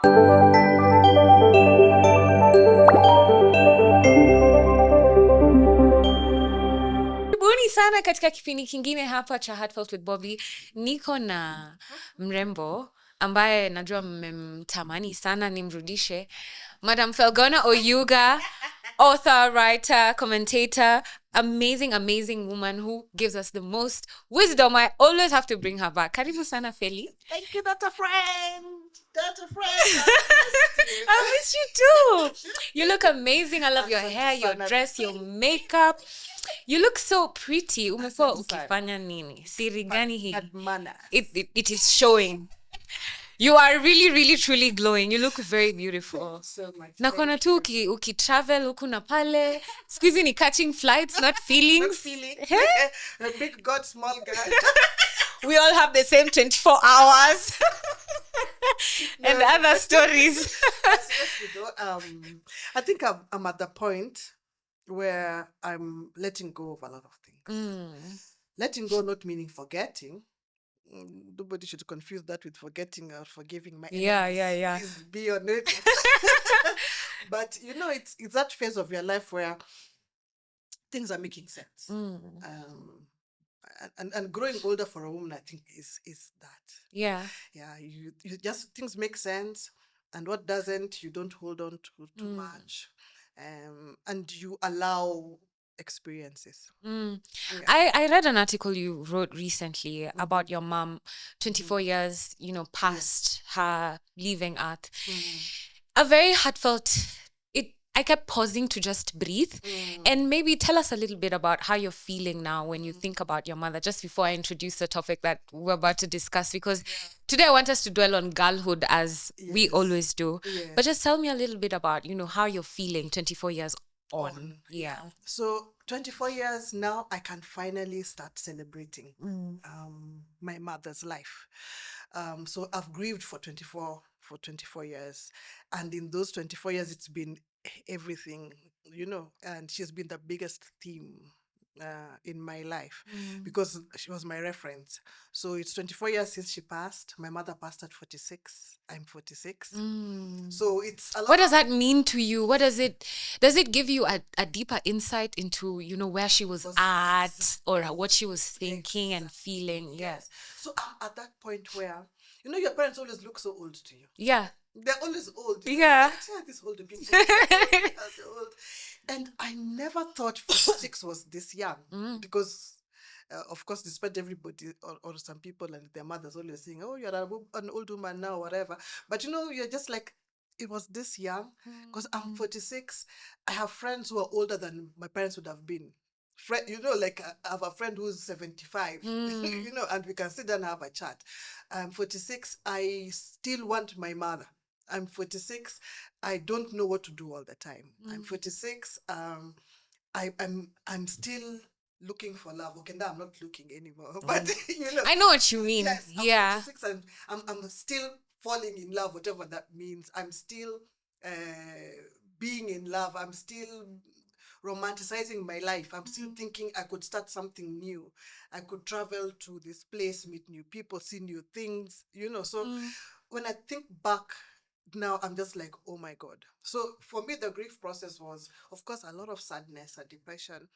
Karibuni sana katika kipindi kingine hapa cha Heart Felt With Bobbie. Niko na mrembo ambaye najua mmemtamani sana, nimrudishe. Madam Felgona Oyugah, author, writer, commentator, amazing woman who gives us the most wisdom. I always have to bring her back. Karibu sana, Felly. Thank you, Dr. Friend. I miss you too. You look amazing. I love your hair, your dress, your makeup. You look so pretty. Umekuwa ukifanya nini? Siri gani hii? It is showing. You are really truly glowing. You look very beautiful. So much. Na kona tu uki-travel huku na pale. Squeezy ni catching flights, not feelings. A big God, small God. We all have the same 24 hours. And other stories. I think I'm at the point where I'm letting go of a lot of things. Letting go not meaning forgetting. Nobody should confuse that with forgetting or forgiving. My Yeah. Please be on it. But it's that phase of your life where things are making sense. And growing older for a woman, I think is that. Yeah. You just, things make sense, and what doesn't, you don't hold on to too much, and you allow experiences. Yeah. I read an article you wrote recently about your mom, 24 years, past her leaving Earth. A very heartfelt. I kept pausing to just breathe, and maybe tell us a little bit about how you're feeling now when you think about your mother, just before I introduce the topic that we're about to discuss, because today I want us to dwell on girlhood as we always do. But just tell me a little bit about, how you're feeling 24 years on. Yeah. So 24 years now, I can finally start celebrating my mother's life. So I've grieved for 24 years, and in those 24 years, it's been everything, and she's been the biggest theme in my life because she was my reference. So it's 24 years since she passed. My mother passed at 46. I'm 46. So it's a lot. What does that mean to you? What does it give you a deeper insight into, where she was at or what she was thinking and feeling? Yes. So I'm at that point where, your parents always look so old to you. Yeah. They're always old. Yeah. This old people. They're old. And I never thought 46 was this young because, of course, despite everybody or some people and their mothers always saying, "Oh, you're an old woman now," whatever. But you're just like, it was this young because I'm 46. I have friends who are older than my parents would have been. I have a friend who's 75, and we can sit down and have a chat. I'm 46. I still want my mother. I'm 46. I don't know what to do all the time. I'm 46. I'm still looking for love. Okay, now I'm not looking anymore. But I know what you mean. Yes, I'm 46 and I'm still falling in love, whatever that means. I'm still being in love. I'm still romanticizing my life. I'm still thinking I could start something new. I could travel to this place, meet new people, see new things, So when I think back now, I'm just like, oh my God. So for me, the grief process was, of course, a lot of sadness and depression.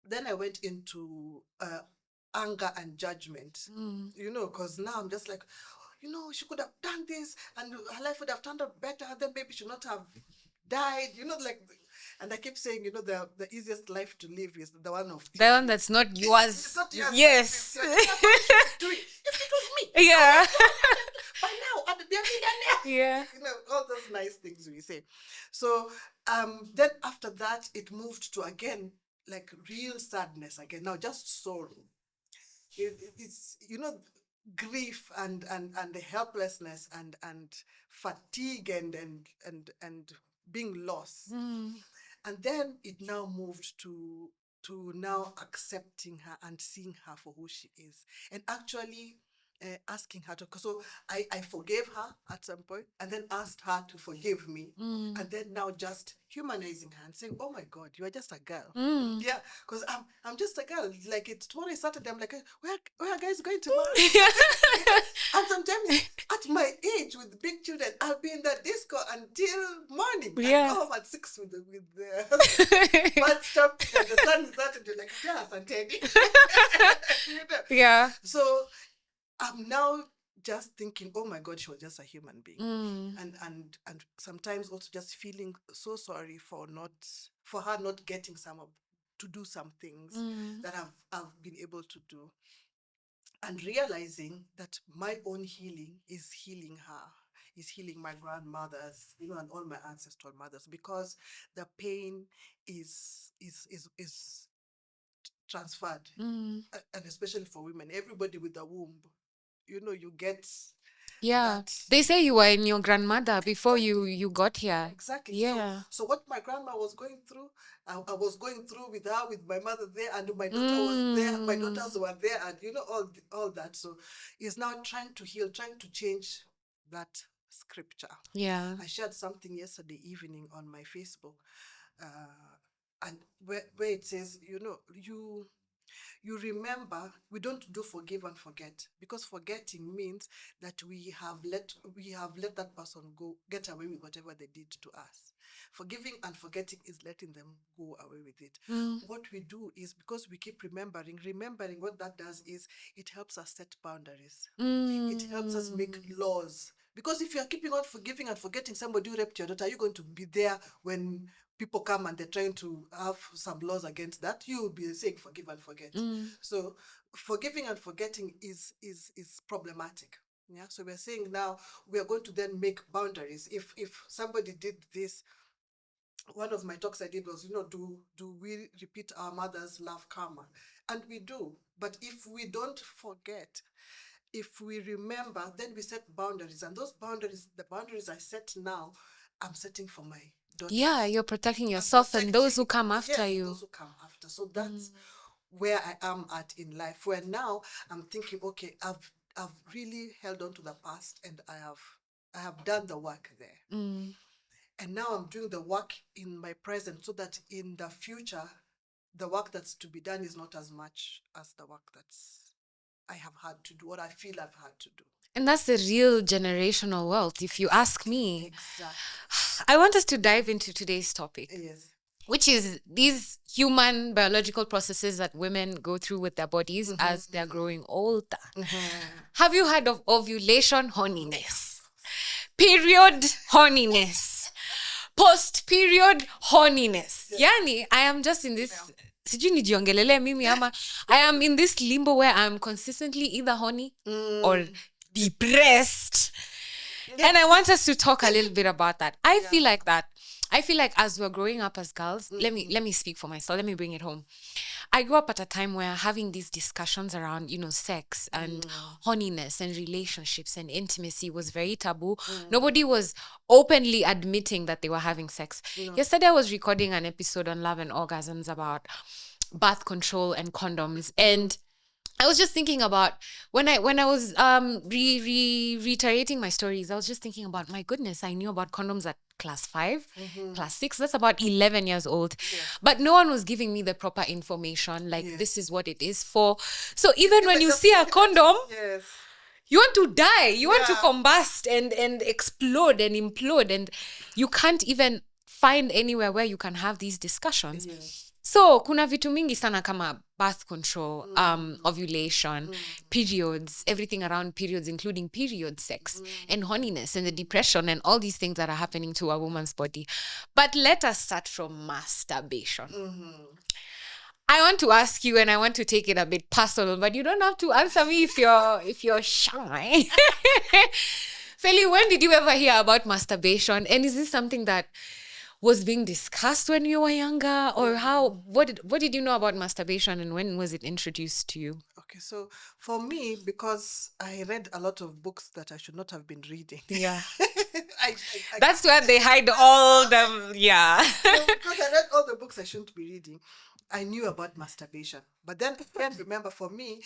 Then I went into anger and judgment, because now I'm just like, she could have done this and her life would have turned out better. Then maybe she should not have died, and I keep saying, the easiest life to live is the one of the one that's not yours. It's not yours. Yes. If it was me. Yeah. By now, I'd be a millionaire. Yeah. All those nice things we say. So then after that, it moved to, again, like real sadness again. Now just sorrow. It's, grief and the helplessness and fatigue and being lost. And then it now moved to now accepting her and seeing her for who she is. And actually, asking her to. So I forgave her at some point, and then asked her to forgive me, and then now just humanizing her and saying, "Oh my God, you are just a girl." Yeah, because I'm just a girl. Like it's tomorrow is Saturday. I'm like, where are guys going tomorrow? And sometimes at my age with big children, I'll be in the disco until morning. I go home at 6 with the butt stop and the sun is out and you're like, yes, and Teddy. Yeah. So I'm now just thinking, oh my God, she was just a human being. And sometimes also just feeling so sorry for her not getting to do some things that I've been able to do. And realizing that my own healing is healing her, is healing my grandmothers, and all my ancestral mothers, because the pain is transferred, and especially for women, everybody with a womb, you get that. They say you were in your grandmother before you got here. Exactly. Yeah. So what my grandma was going through, I was going through with her, with my mother there, and my daughter was there, my daughters were there, and all that. So it's now trying to heal, trying to change that scripture. Yeah. I shared something yesterday evening on my Facebook, and where it says, you remember, we don't do forgive and forget, because forgetting means that we have let that person go, get away with whatever they did to us. Forgiving and forgetting is letting them go away with it. What we do is, because we keep remembering, what that does is it helps us set boundaries. It helps us make laws. Because if you are keeping on forgiving and forgetting somebody who raped your daughter, are you going to be there when people come and they're trying to have some laws against that? You will be saying forgive and forget. So forgiving and forgetting is problematic. Yeah. So we're saying now we are going to then make boundaries. If somebody did this, one of my talks I did was, do we repeat our mother's love karma? And we do. But if we don't forget, if we remember, then we set boundaries. And those boundaries, the boundaries I set now, I'm setting for my daughter. Yeah, you're protecting yourself and those who come after you. Those who come after. So that's where I am at in life, where now I'm thinking, okay, I've really held on to the past, and I have done the work there. And now I'm doing the work in my present, so that in the future, the work that's to be done is not as much as the work I have had to do, or I feel I've had to do. And that's the real generational wealth, if you ask me. Exactly. I want us to dive into today's topic. Yes. Which is these human biological processes that women go through with their bodies as they're growing older. Have you heard of ovulation horniness? Period horniness. Post-period horniness. Yani, I am just in this... I am in this limbo where I'm consistently either horny or depressed. And I want us to talk a little bit about that. I feel like as we're growing up as girls, let me speak for myself. Let me bring it home. I grew up at a time where having these discussions around, sex and horniness and relationships and intimacy was very taboo. Nobody was openly admitting that they were having sex. Yesterday I was recording an episode on love and orgasms about birth control and condoms, and I was just thinking about when I was reiterating my stories, I was just thinking about, my goodness, I knew about condoms at class 5, class 6. That's about 11 years old. But no one was giving me the proper information, like this is what it is for. So even when you see a condom, you want to die, you want to combust and explode and implode, and you can't even find anywhere where you can have these discussions. So kuna vitu mingi sana kama birth control, ovulation, periods, everything around periods, including period sex and horniness and the depression and all these things that are happening to a woman's body. But let us start from masturbation. I want to ask you, and I want to take it a bit personal, but you don't have to answer me if you're shy. Felly, when did you ever hear about masturbation? And is this something that was being discussed when you were younger, or what did you know about masturbation, and when was it introduced to you? Okay, so for me, because I read a lot of books that I should not have been reading. Yeah. I That's where they hide all them. So because I read all the books I shouldn't be reading, I knew about masturbation. But then remember, for me,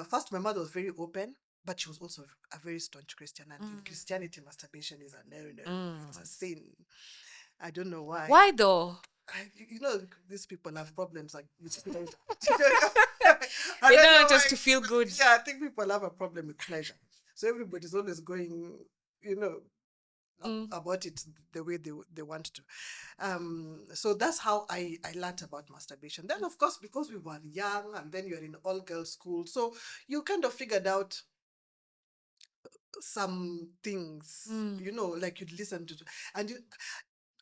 first, my mother was very open. but she was also a very staunch Christian. And in Christianity, masturbation is a no. It's a sin. I don't know why. Why though? These people have problems like pleasure. They don't want us to feel good. Yeah, I think people have a problem with pleasure. So everybody's always going, about it the way they want to. So that's how I learned about masturbation. Then, of course, because we were young and then you're in all-girls school, so you kind of figured out some things, like you'd listen to. And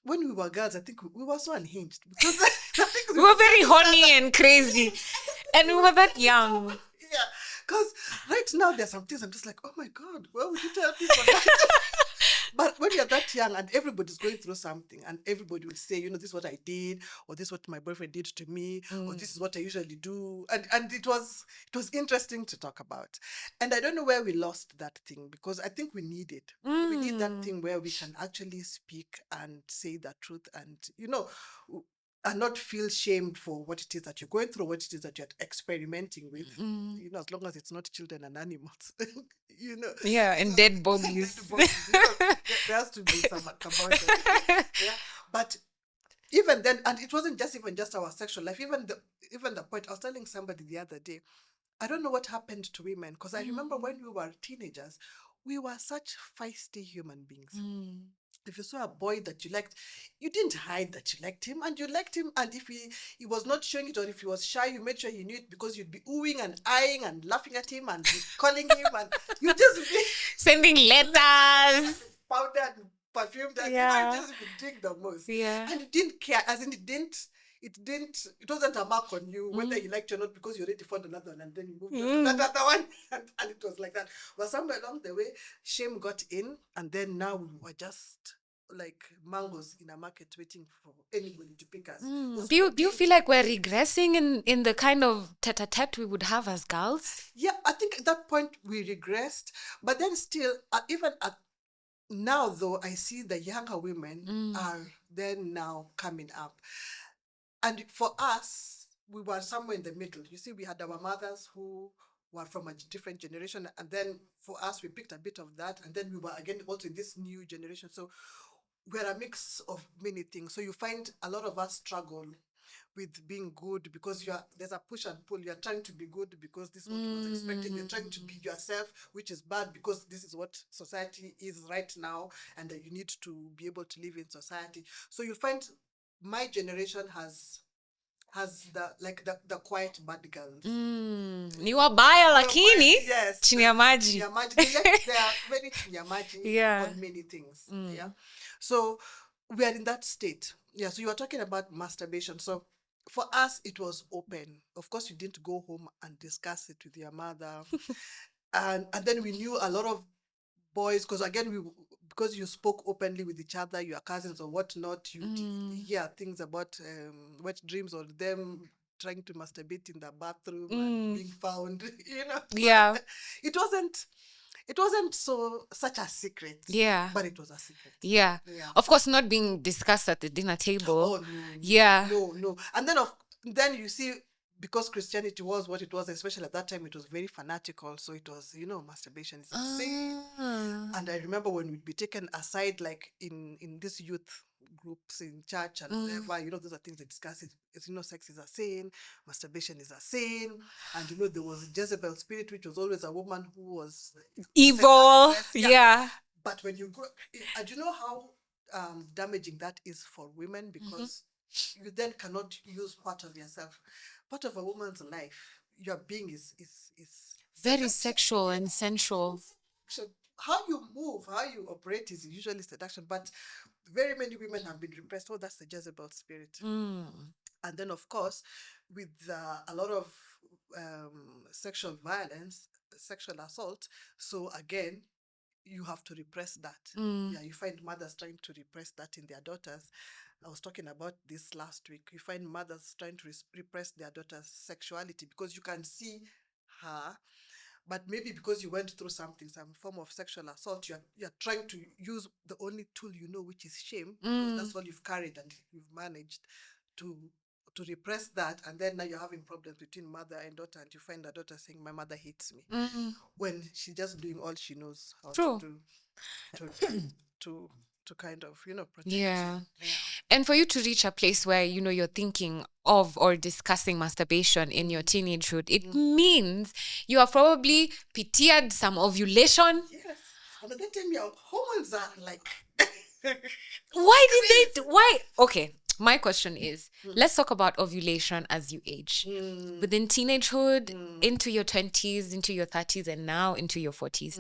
when we were girls, I think we were so unhinged because we were very horny and crazy. And we were that young. Yeah, because right now there's some things I'm just like, oh my God, why would you tell people that? But when you're that young and everybody's going through something and everybody would say, this is what I did, or this is what my boyfriend did to me, or this is what I usually do. And it was interesting to talk about. And I don't know where we lost that thing because I think we need it. We need that thing where we can actually speak and say the truth and, and not feel shamed for what it is that you're going through, what it is that you're experimenting with, as long as it's not children and animals, Yeah, and dead bodies. There has to be some about it. Yeah. But even then, and it wasn't just our sexual life, even the point, I was telling somebody the other day, I don't know what happened to women, because I remember when we were teenagers, we were such feisty human beings. If you saw a boy that you liked, you didn't hide that you liked him, and you liked him. And if he was not showing it, or if he was shy, you made sure he knew it, because you'd be oohing and eyeing and laughing at him and calling him, and you just be sending letters, powdered and perfumed, and Yeah. you just be doing the most. Yeah. And you didn't care, as in it wasn't a mark on you whether you liked you or not, because you already found another one and then you moved on to that other one, and it was like that. But somewhere along the way, shame got in, and then now we were just like mangoes in a market waiting for anybody to pick us. Do you feel like we're regressing in the kind of tete-a-tete we would have as girls? Yeah, I think at that point we regressed, but then still, even at now though, I see the younger women are then now coming up. And for us, we were somewhere in the middle. You see, we had our mothers who were from a different generation. And then for us, we picked a bit of that. And then we were again also in this new generation. So we're a mix of many things. So you find a lot of us struggle with being good, because there's a push and pull. You're trying to be good because this is what was expected. You're trying to be yourself, which is bad because this is what society is right now, and that you need to be able to live in society. So you'll find my generation has the quiet bad girls. Ni wabaya lakini Yes, chini ya maji. they are very chini ya maji on many things. Yeah. So we are in that state. Yeah. So you were talking about masturbation. So for us, it was open. Of course, you didn't go home and discuss it with your mother. and then we knew a lot of boys, because again, because you spoke openly with each other, your cousins or whatnot, you hear things about wet dreams or them trying to masturbate in the bathroom and being found, Yeah. It wasn't such a secret. Yeah. But it was a secret. Yeah. Of course, not being discussed at the dinner table. Oh, no. Yeah. No. And then you see, because Christianity was what it was, especially at that time, it was very fanatical. So it was, masturbation is a sin. And I remember when we'd be taken aside, like in these youth groups in church and whatever, those are things they discuss. Sex is a sin, masturbation is a sin. And, there was Jezebel spirit, which was always a woman who was evil. Yeah. But when you grow, and you know how damaging that is for women, because you then cannot use part of yourself. Part of a woman's life, your being is very sexual and sensual. So how you move, how you operate is usually seduction, but very many women have been repressed. Oh, that's the Jezebel spirit. And then, of course, with a lot of sexual violence, sexual assault, so again, you have to repress that. Yeah, you find mothers trying to repress that in their daughters. I was talking about this last week. You find mothers trying to repress their daughter's sexuality, because you can see her, but maybe because you went through some form of sexual assault, you're trying to use the only tool which is shame, because that's all you've carried and you've managed to to repress that, and then now you're having problems between mother and daughter, and you find the daughter saying, "My mother hates me," when she's just doing all she knows how True. to do to to kind of protect Yeah. you. Yeah. And for you to reach a place where you're thinking of or discussing masturbation in your teenagehood, it means you have probably pitied some ovulation. Yes. And at that time your hormones are like Why? Okay, my question is, let's talk about ovulation as you age. Within teenagehood, into your 20s, into your 30s, and now into your 40s.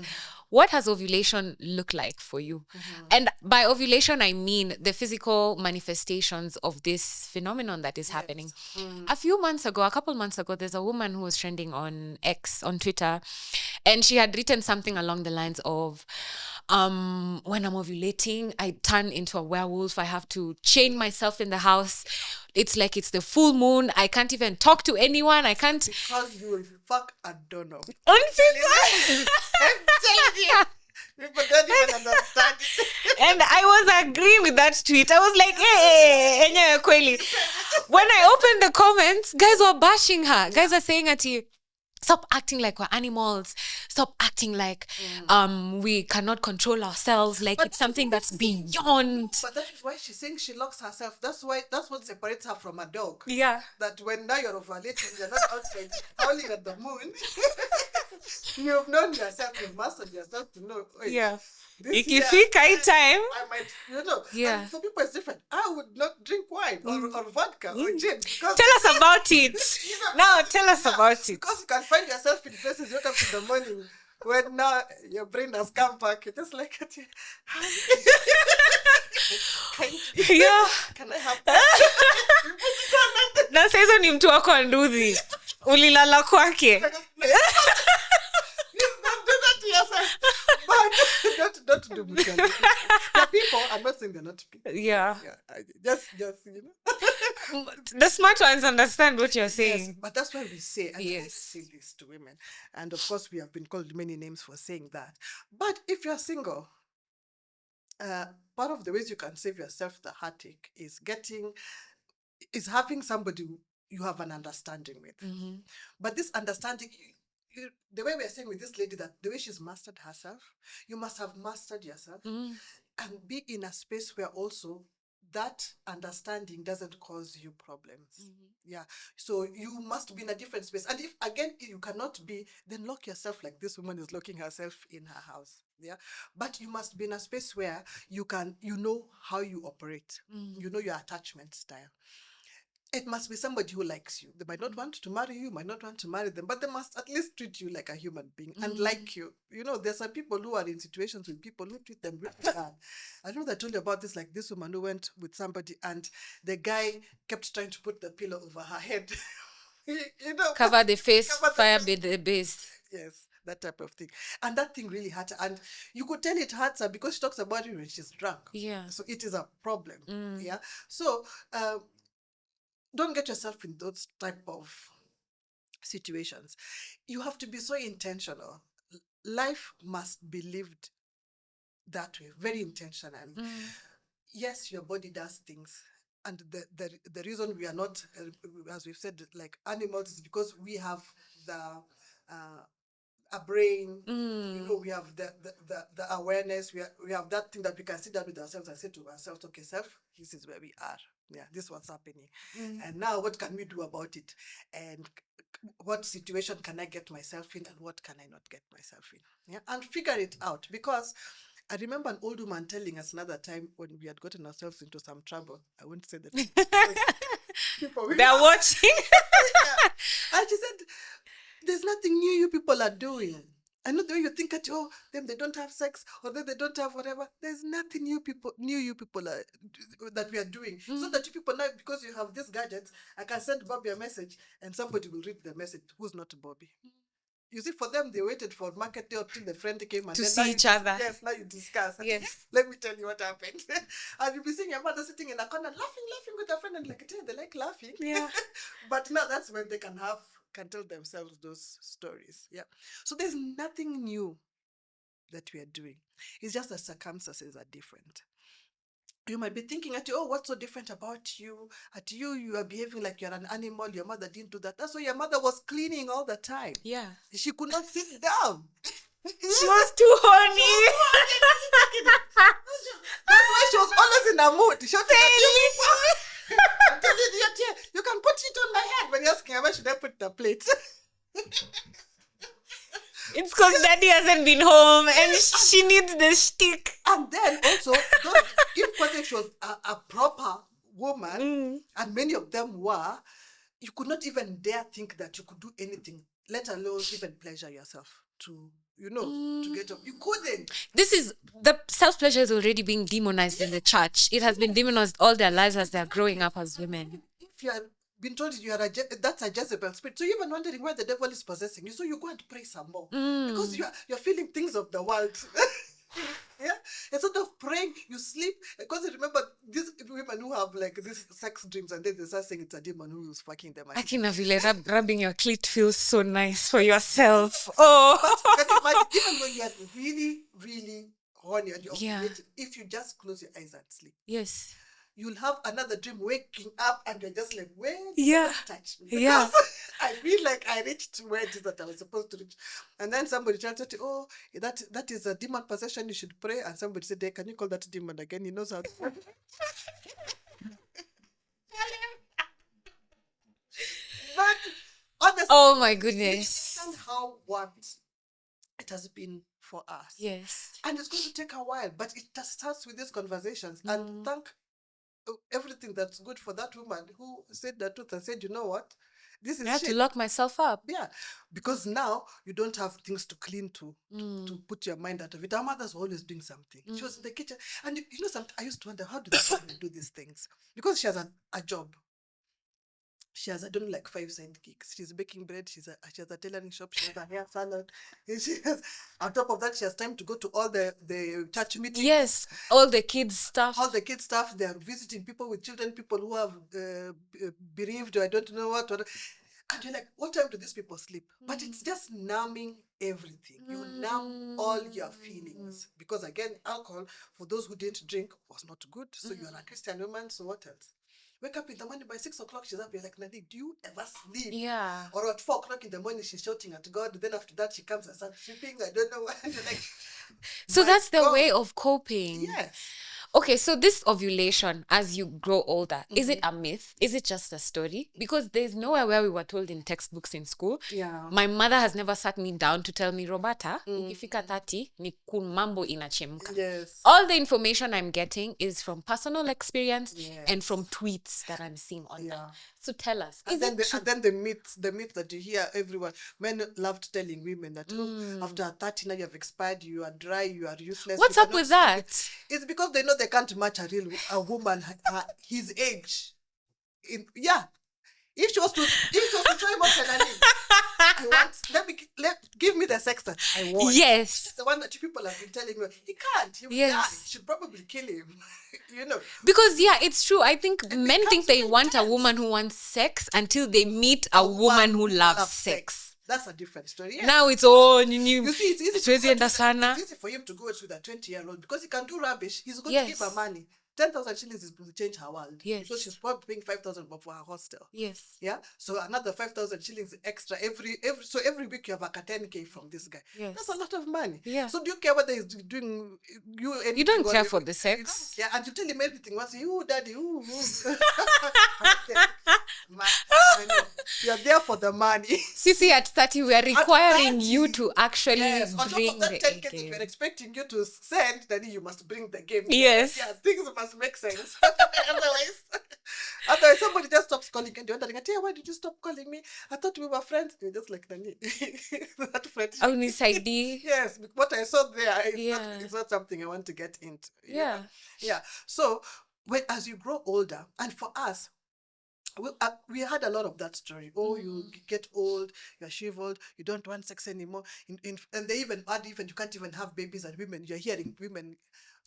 What has ovulation looked like for you? And by ovulation, I mean the physical manifestations of this phenomenon that is happening. A couple months ago, there's a woman who was trending on X, on Twitter, and she had written something along the lines of, when I'm ovulating, I turn into a werewolf. I have to chain myself in the house. It's like it's the full moon. I can't even talk to anyone. I can't. Because you will fuck a dono. I'm telling you. People don't even understand it. And I was agreeing with that tweet. I was like, hey, enyewe kweli. When I opened the comments, guys were bashing her. Guys are saying at you, stop acting like we're animals. Stop acting like we cannot control ourselves. Like it's something that's beyond. But that is why she's saying she locks herself. That's what separates her from a dog. Yeah. That when now you're ovulating, you're not outside howling at the moon. You've known yourself, you've mastered yourself to know. Wait, Yeah. this year, Ikifika time. I might, Yeah. And for people it's different. I would not drink wine or vodka or gin. Because Tell us about it. Now tell us about it. Because you can find yourself in places you wake up in the morning when now your brain has come back. You're just like, Yeah. can I have that? Na sasa ni mtu wako anduthi. Ulilala kwake. Don't do that to yourself. But don't do it. The people, I'm not saying they're not people. Yeah. Just The smart ones understand what you're saying. Yes, but that's why we say, and Yes. I say this to women. And of course, we have been called many names for saying that. But if you're single, part of the ways you can save yourself the heartache is having somebody you have an understanding with. But this understanding, the way we're saying with this lady, that the way she's mastered herself, you must have mastered yourself and be in a space where also that understanding doesn't cause you problems. Yeah. So you must be in a different space. And if again you cannot be, then lock yourself like this woman is locking herself in her house. Yeah. But you must be in a space where you know how you operate. You know your attachment style. It must be somebody who likes you. They might not want to marry you, might not want to marry them, but they must at least treat you like a human being and like you. There's some people who are in situations with people who treat them really bad. I know that I told you about this, like this woman who went with somebody and the guy kept trying to put the pillow over her head. Cover the face, Cover the fire face. the base. Yes, that type of thing. And that thing really hurt her. And you could tell it hurts her because she talks about it when she's drunk. Yeah. So it is a problem. Yeah. So don't get yourself in those type of situations. You have to be so intentional. Life must be lived that way, very intentionally. Yes, your body does things. And the reason we are not, as we've said, like animals is because we have a brain, we have the awareness, we have that thing that we can sit down with ourselves and say to ourselves, okay, self, this is where we are. Yeah, this is what's happening. And now what can we do about it? And what situation can I get myself in and what can I not get myself in? Yeah, and figure it out. Because I remember an old woman telling us another time when we had gotten ourselves into some trouble. I won't say that. They're watching. Yeah. And she said, there's nothing new you people are doing. I know the way you think at them they don't have sex or they don't have whatever. There's nothing new you people are that we are doing. So that you people now, because you have these gadgets, I can send Bobbie a message and somebody will read the message who's not Bobbie. You see, for them, they waited for market day until the friend came and to then see each other. Yes, now you discuss. Yes. Let me tell you what happened. And you'll be seeing your mother sitting in a corner laughing with her friend and like, they like laughing. Yeah. But now that's when they can tell themselves those stories. Yeah. So there's nothing new that we are doing. It's just the circumstances are different. You might be thinking at you, oh, what's so different about you? At you, you are behaving like you're an animal. Your mother didn't do that. That's why your mother was cleaning all the time. Yeah. She could not sit down. She was too horny. That's why she was always in a mood. She was I'm telling you, you can put it on my head when you're asking her, where should I put the plate? It's because daddy hasn't been home and she needs the shtick. And then also, if she was a proper woman, and many of them were, you could not even dare think that you could do anything, let alone even pleasure yourself to get up. You couldn't. This is, the self-pleasure is already being demonized in the church. It has been demonized all their lives as they're growing up as women. If you have been told you are that's a Jezebel spirit, so you're even wondering why the devil is possessing you, so you go and pray some more because you're feeling things of the world. Yeah, instead of praying, you sleep. Because remember, these women who have like these sex dreams and then they start saying it's a demon who is fucking them. Akina Vile, rubbing your clit feels so nice for yourself. Oh, but can you imagine, even when you are really, really horny and you're ovulating, if you just close your eyes and sleep, yes, you'll have another dream waking up and you're just like, where did you touch me? Because yeah. I feel like I reached where it is that I was supposed to reach. And then somebody tells you, oh, that is a demon possession, you should pray. And somebody said, hey, can you call that demon again? He knows how to. But honestly, oh my goodness. Understand how what it has been for us. Yes. And it's going to take a while, but it just starts with these conversations. And thank everything that's good for that woman who said the truth and said, you know what? This is I have to lock myself up. Yeah, because now you don't have things to clean to put your mind out of it. Our mothers were always doing something. She was in the kitchen. And I used to wonder, how do they do these things? Because she has a job. She has, I don't know, like 5 side gigs. She's baking bread. She has a tailoring shop. She has a hair salon. She has, on top of that, she has time to go to all the church meetings. Yes, all the kids stuff. All the kids stuff. They are visiting people with children, people who have bereaved, or I don't know what. And you're like, what time do these people sleep? But it's just numbing everything. You numb all your feelings. Because again, alcohol, for those who didn't drink, was not good. So you're a Christian woman, so what else? Wake up in the morning, by 6 o'clock, she's up. You're like, Nadine, do you ever sleep? Yeah. Or at 4 o'clock in the morning, she's shouting at God. Then after that, she comes and starts sleeping. I don't know. Like, so that's the way of coping. Yes. Okay, so this ovulation as you grow older, is it a myth? Is it just a story? Because there's nowhere where we were told in textbooks in school. Yeah. My mother has never sat me down to tell me, Robertta, ukifika 30, ni mambo inachemka. Yes. All the information I'm getting is from personal experience and from tweets that I'm seeing online. So tell us. And then the myth that you hear everyone, men loved telling women that after 30 now you have expired, you are dry, you are useless. What's up with that? It's because they know they can't match a woman his age. If she was to show him what give me the sex that I want. Yes. It's the one that people have been telling me. He can't. He will die. You should probably kill him. Because it's true. I think men think they want a woman who wants sex until they meet a woman who loves sex. That's a different story. Yeah. Now it's all new. You see, it's easy for him to go with a 20-year-old because he can do rubbish. He's going to give her money. 10,000 shillings is going to change her world. Yes. Because she's probably paying 5,000 for her hostel. Yes. Yeah. So another 5,000 shillings extra every week you have like a 10K from this guy. Yes. That's a lot of money. Yeah. So do you care whether he's doing you anything? You don't care for the sex. Yeah. And you tell him everything. Once you, daddy, you're there for the money. Sisi, at 30, we are requiring you to actually bring on top of that 10K game. we're expecting you to send, then you must bring the game. Yes. Yeah, things must make sense. Otherwise somebody just stops calling and you're wondering, why did you stop calling me? I thought we were friends. You're just like, Nani. That friend. Yes, what I saw there is not something I want to get into. Yeah. Yeah. So as you grow older, and for us, we had a lot of that story. Oh, you get old, you're shriveled, you don't want sex anymore. And they even add, you can't even have babies. And women, you're hearing women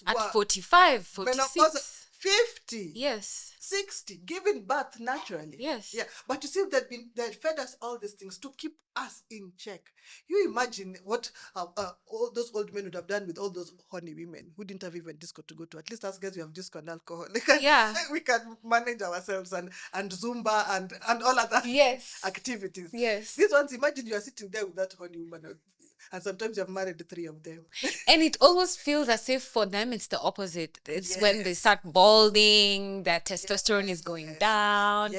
at 45, 46. 50. Yes. 60, giving birth naturally. Yes. Yeah. But you see, they fed us all these things to keep us in check. You imagine what all those old men would have done with all those horny women who didn't have even disco to go to. At least us guys, we have disco and alcohol. Yeah. We can manage ourselves and Zumba and all other activities. Yes. These ones, imagine you are sitting there with that horny woman. And sometimes you have married 3 of them. And it always feels as if for them it's the opposite. It's when they start balding, their testosterone is going down,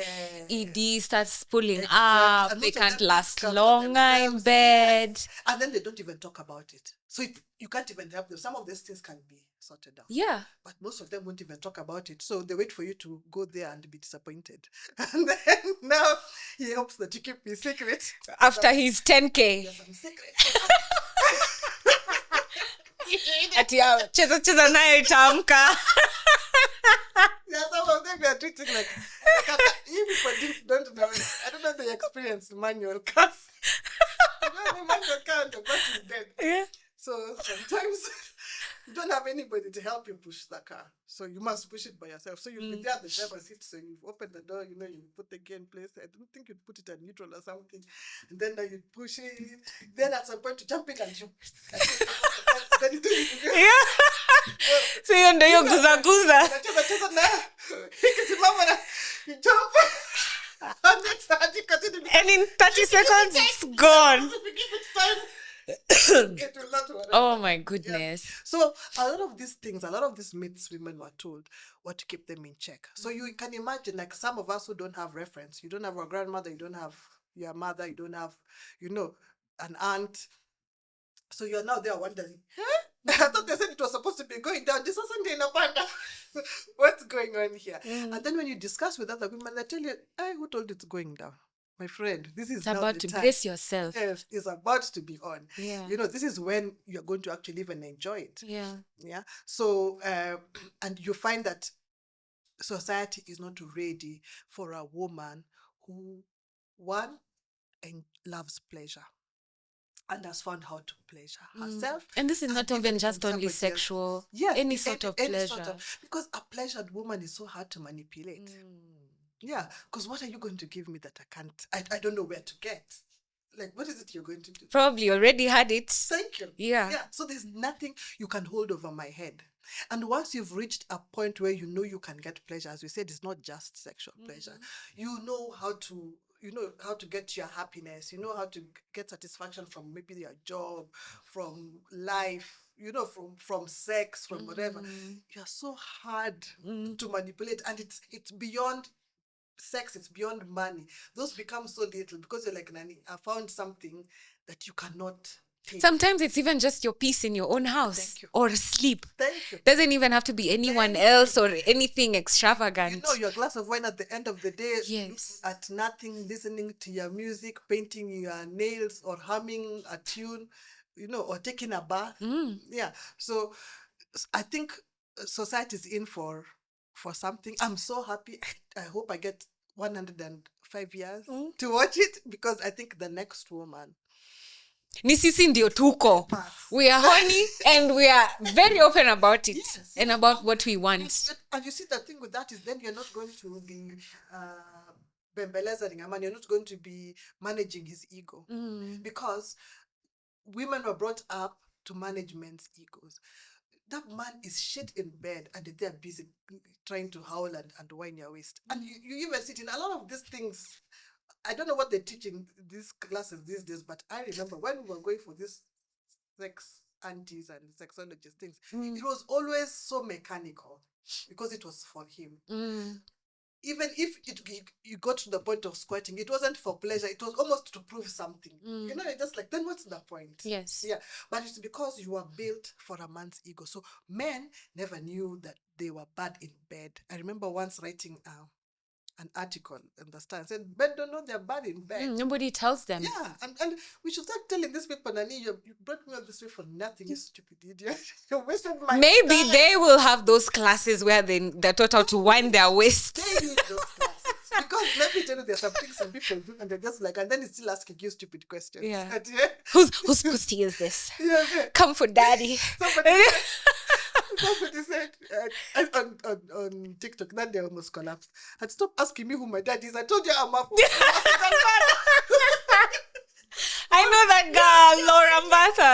ED starts pulling up, and they can't last longer in bed. And then they don't even talk about it. So you can't even help them. Some of these things can be sorted out. Yeah. But most of them won't even talk about it. So they wait for you to go there and be disappointed. And then now he hopes that you keep his secret. After his 10K. Yes, I'm secret. Cheza nayo itamka. Yeah, some of them are treating like you people don't know. I don't know if they experienced manual cars. The manual car and the bus is dead. Yeah. So sometimes you don't have anybody to help you push the car. So you must push it by yourself. So you'll be there at the driver's seat. So you open the door, you put the gear in place. I don't think you'd put it at neutral or something. And then you push it. Then at some point you jump in and jump. Then you do it. Yeah. So you know you're guza. You jump. And in 30 seconds, it's gone. It will not work. Oh my goodness. Yeah. So a lot of these things, a lot of these myths women were told were to keep them in check. So you can imagine, like some of us who don't have reference, you don't have a grandmother, you don't have your mother, you don't have, an aunt. So you're now there wondering, I thought they said it was supposed to be going down. This wasn't in a panda. What's going on here? And then when you discuss with other women, they tell you, hey, who told you it's going down? My friend, this is about to brace yourself. Yes, it's about to be on. Yeah. This is when you're going to actually even enjoy it. Yeah. Yeah. So, and you find that society is not ready for a woman who, one, loves pleasure and has found how to pleasure herself. And this is not even just only sexual. Yeah. Any sort of pleasure. Because a pleasured woman is so hard to manipulate. Yeah, because what are you going to give me that I can't? I don't know where to get. Like, what is it you're going to do? Probably already had it. Thank you. Yeah. Yeah. So there's nothing you can hold over my head. And once you've reached a point where you know you can get pleasure, as we said, it's not just sexual pleasure. You know how to get your happiness. You know how to get satisfaction from maybe your job, from life, from sex, from whatever. You're so hard to manipulate, and it's beyond sex, it's beyond money. Those become so little because you're like, Nani, I found something that you cannot take. Sometimes it's even just your peace in your own house or sleep. Thank you. Doesn't even have to be anyone else or anything extravagant. Your glass of wine at the end of the day, yes, at nothing, listening to your music, painting your nails or humming a tune, or taking a bath. Yeah. So I think society is in for something. I'm so happy. I hope I get 105 years to watch it, because I think the next woman. Ni sisi ndio tuko. We are horny and we are very open about it and about what we want. And you see, the thing with that is then you're not going to be bembelezing a man. You're not going to be managing his ego. Because women were brought up to manage men's egos. That man is shit in bed and they're busy trying to howl and whine your waist. And you even sit in a lot of these things. I don't know what they teach in these classes these days, but I remember when we were going for these sex aunties and sexologist things, it was always so mechanical because it was for him. Even if you got to the point of squirting, it wasn't for pleasure. It was almost to prove something. It's just like, then what's the point? Yes. Yeah. But it's because you were built for a man's ego. So men never knew that they were bad in bed. I remember once writing an article in the Star and said, men don't know they're bad in bed. Nobody tells them. Yeah. And we should start telling these people, Nani, you brought me all this way for nothing, you stupid idiot. You wasted my Maybe time. they will have those classes where they're taught how to wind their waist. They need those classes. Because let me tell you, there's some things some people do and they're just like, and then it's still asking you stupid questions. Yeah. Whose pussy is this? Yeah. Come for daddy. Somebody said on TikTok that they almost collapsed. And stop asking me who my dad is. I told you I'm a single father. I know that girl, Laura Mbata. I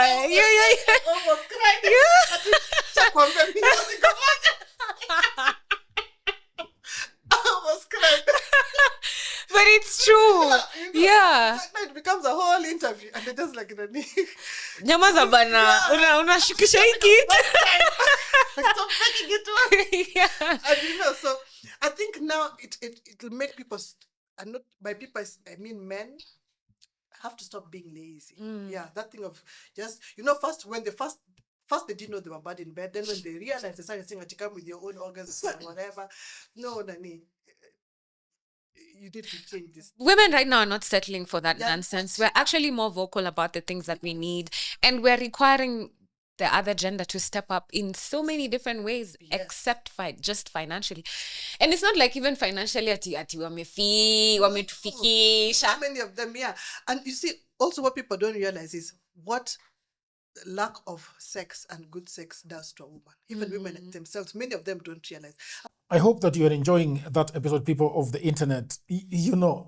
almost cried. I think check on them. He was single father. I almost cried. But it's true. Yeah. It becomes a whole interview. And they just like, Nyamaza bana. Unashukisha hiki. Stop making it work. Yeah. And so I think now it'll make people, and not by people, I mean men, have to stop being lazy. Yeah, that thing of just, first when they first they didn't know they were bad in bed. Then when they realized they started saying, come with your own organs or whatever. No, Nani, you need to change this. Women right now are not settling for that nonsense. We're actually more vocal about the things that we need. And we're requiring the other gender to step up in so many different ways, except just financially. And it's not like even financially ati wametufikisha. How many of them, yeah. And you see, also what people don't realize is what lack of sex and good sex does to a woman. Even women themselves, many of them don't realize. I hope that you are enjoying that episode, people of the internet.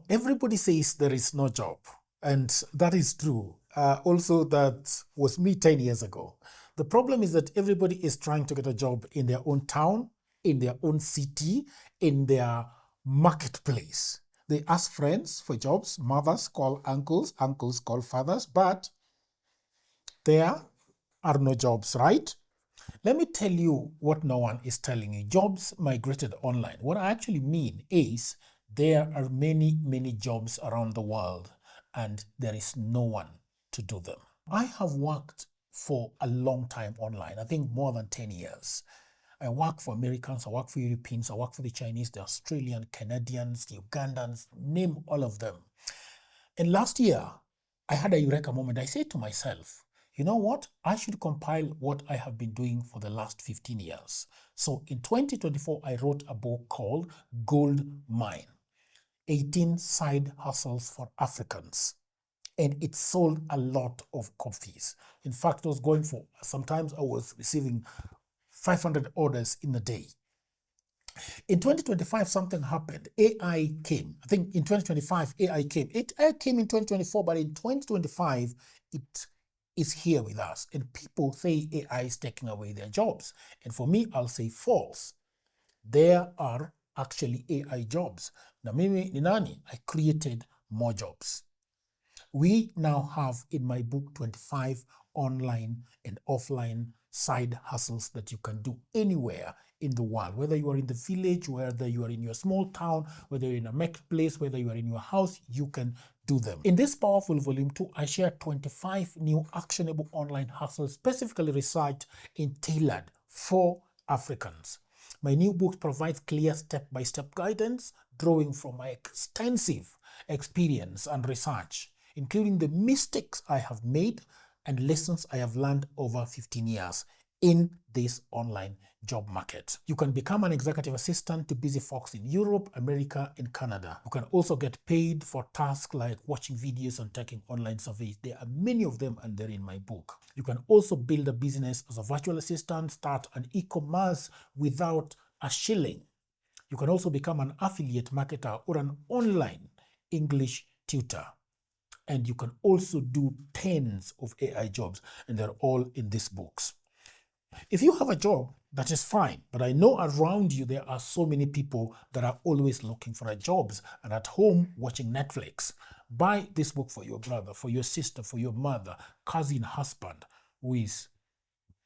Everybody says there is no job. And that is true. Also, that was me 10 years ago. The problem is that everybody is trying to get a job in their own town, in their own city, in their marketplace. They ask friends for jobs. Mothers call uncles, uncles call fathers, but there are no jobs, right? Let me tell you what no one is telling you. Jobs migrated online. What I actually mean is there are many, many jobs around the world and there is no one to do them. I have worked for a long time online, I think more than 10 years. I work for Americans, I work for Europeans, I work for the Chinese, the Australian, Canadians, the Ugandans, name all of them. And last year, I had a eureka moment. I said to myself, you know what? I should compile what I have been doing for the last 15 years. So in 2024, I wrote a book called Goldmine, 18 Side Hustles for Africans. And it sold a lot of copies. In fact, sometimes I was receiving 500 orders in a day. In 2025, something happened. AI came. I think in 2025, AI came. AI came in 2024, but in 2025, it is here with us. And people say AI is taking away their jobs. And for me, I'll say false. There are actually AI jobs. Na mimi ni nani? I created more jobs. We now have in my book 25 online and offline side hustles that you can do anywhere in the world, whether you are in the village, whether you are in your small town, whether you're in a marketplace, whether you are in your house, you can do them. In this powerful volume 2, I share 25 new actionable online hustles specifically researched and tailored for Africans. My new book provides clear step-by-step guidance, drawing from my extensive experience and research, including the mistakes I have made and lessons I have learned over 15 years in this online job market. You can become an executive assistant to busy folks in Europe, America, and Canada. You can also get paid for tasks like watching videos and taking online surveys. There are many of them and they're in my book. You can also build a business as a virtual assistant, start an e-commerce without a shilling. You can also become an affiliate marketer or an online English tutor. And you can also do tens of AI jobs, and they're all in these books. If you have a job, that is fine. But I know around you there are so many people that are always looking for jobs and at home watching Netflix. Buy this book for your brother, for your sister, for your mother, cousin, husband, who is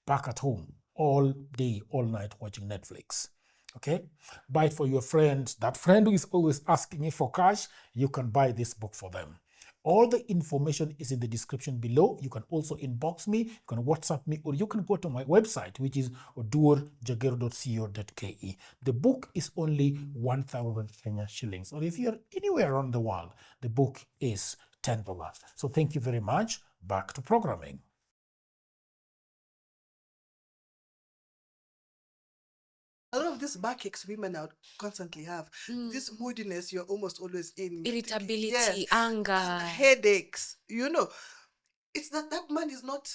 back at home all day, all night watching Netflix. Okay? Buy it for your friend. That friend who is always asking me for cash, you can buy this book for them. All the information is in the description below. You can also inbox me, you can WhatsApp me, or you can go to my website, which is oduorjagero.co.ke. The book is only 1,000 Kenya shillings. Or if you're anywhere around the world, the book is $10. So thank you very much. Back to programming. A lot of these backaches women out constantly have. This moodiness you're almost always in. Irritability, anger. Headaches. It's that man is not,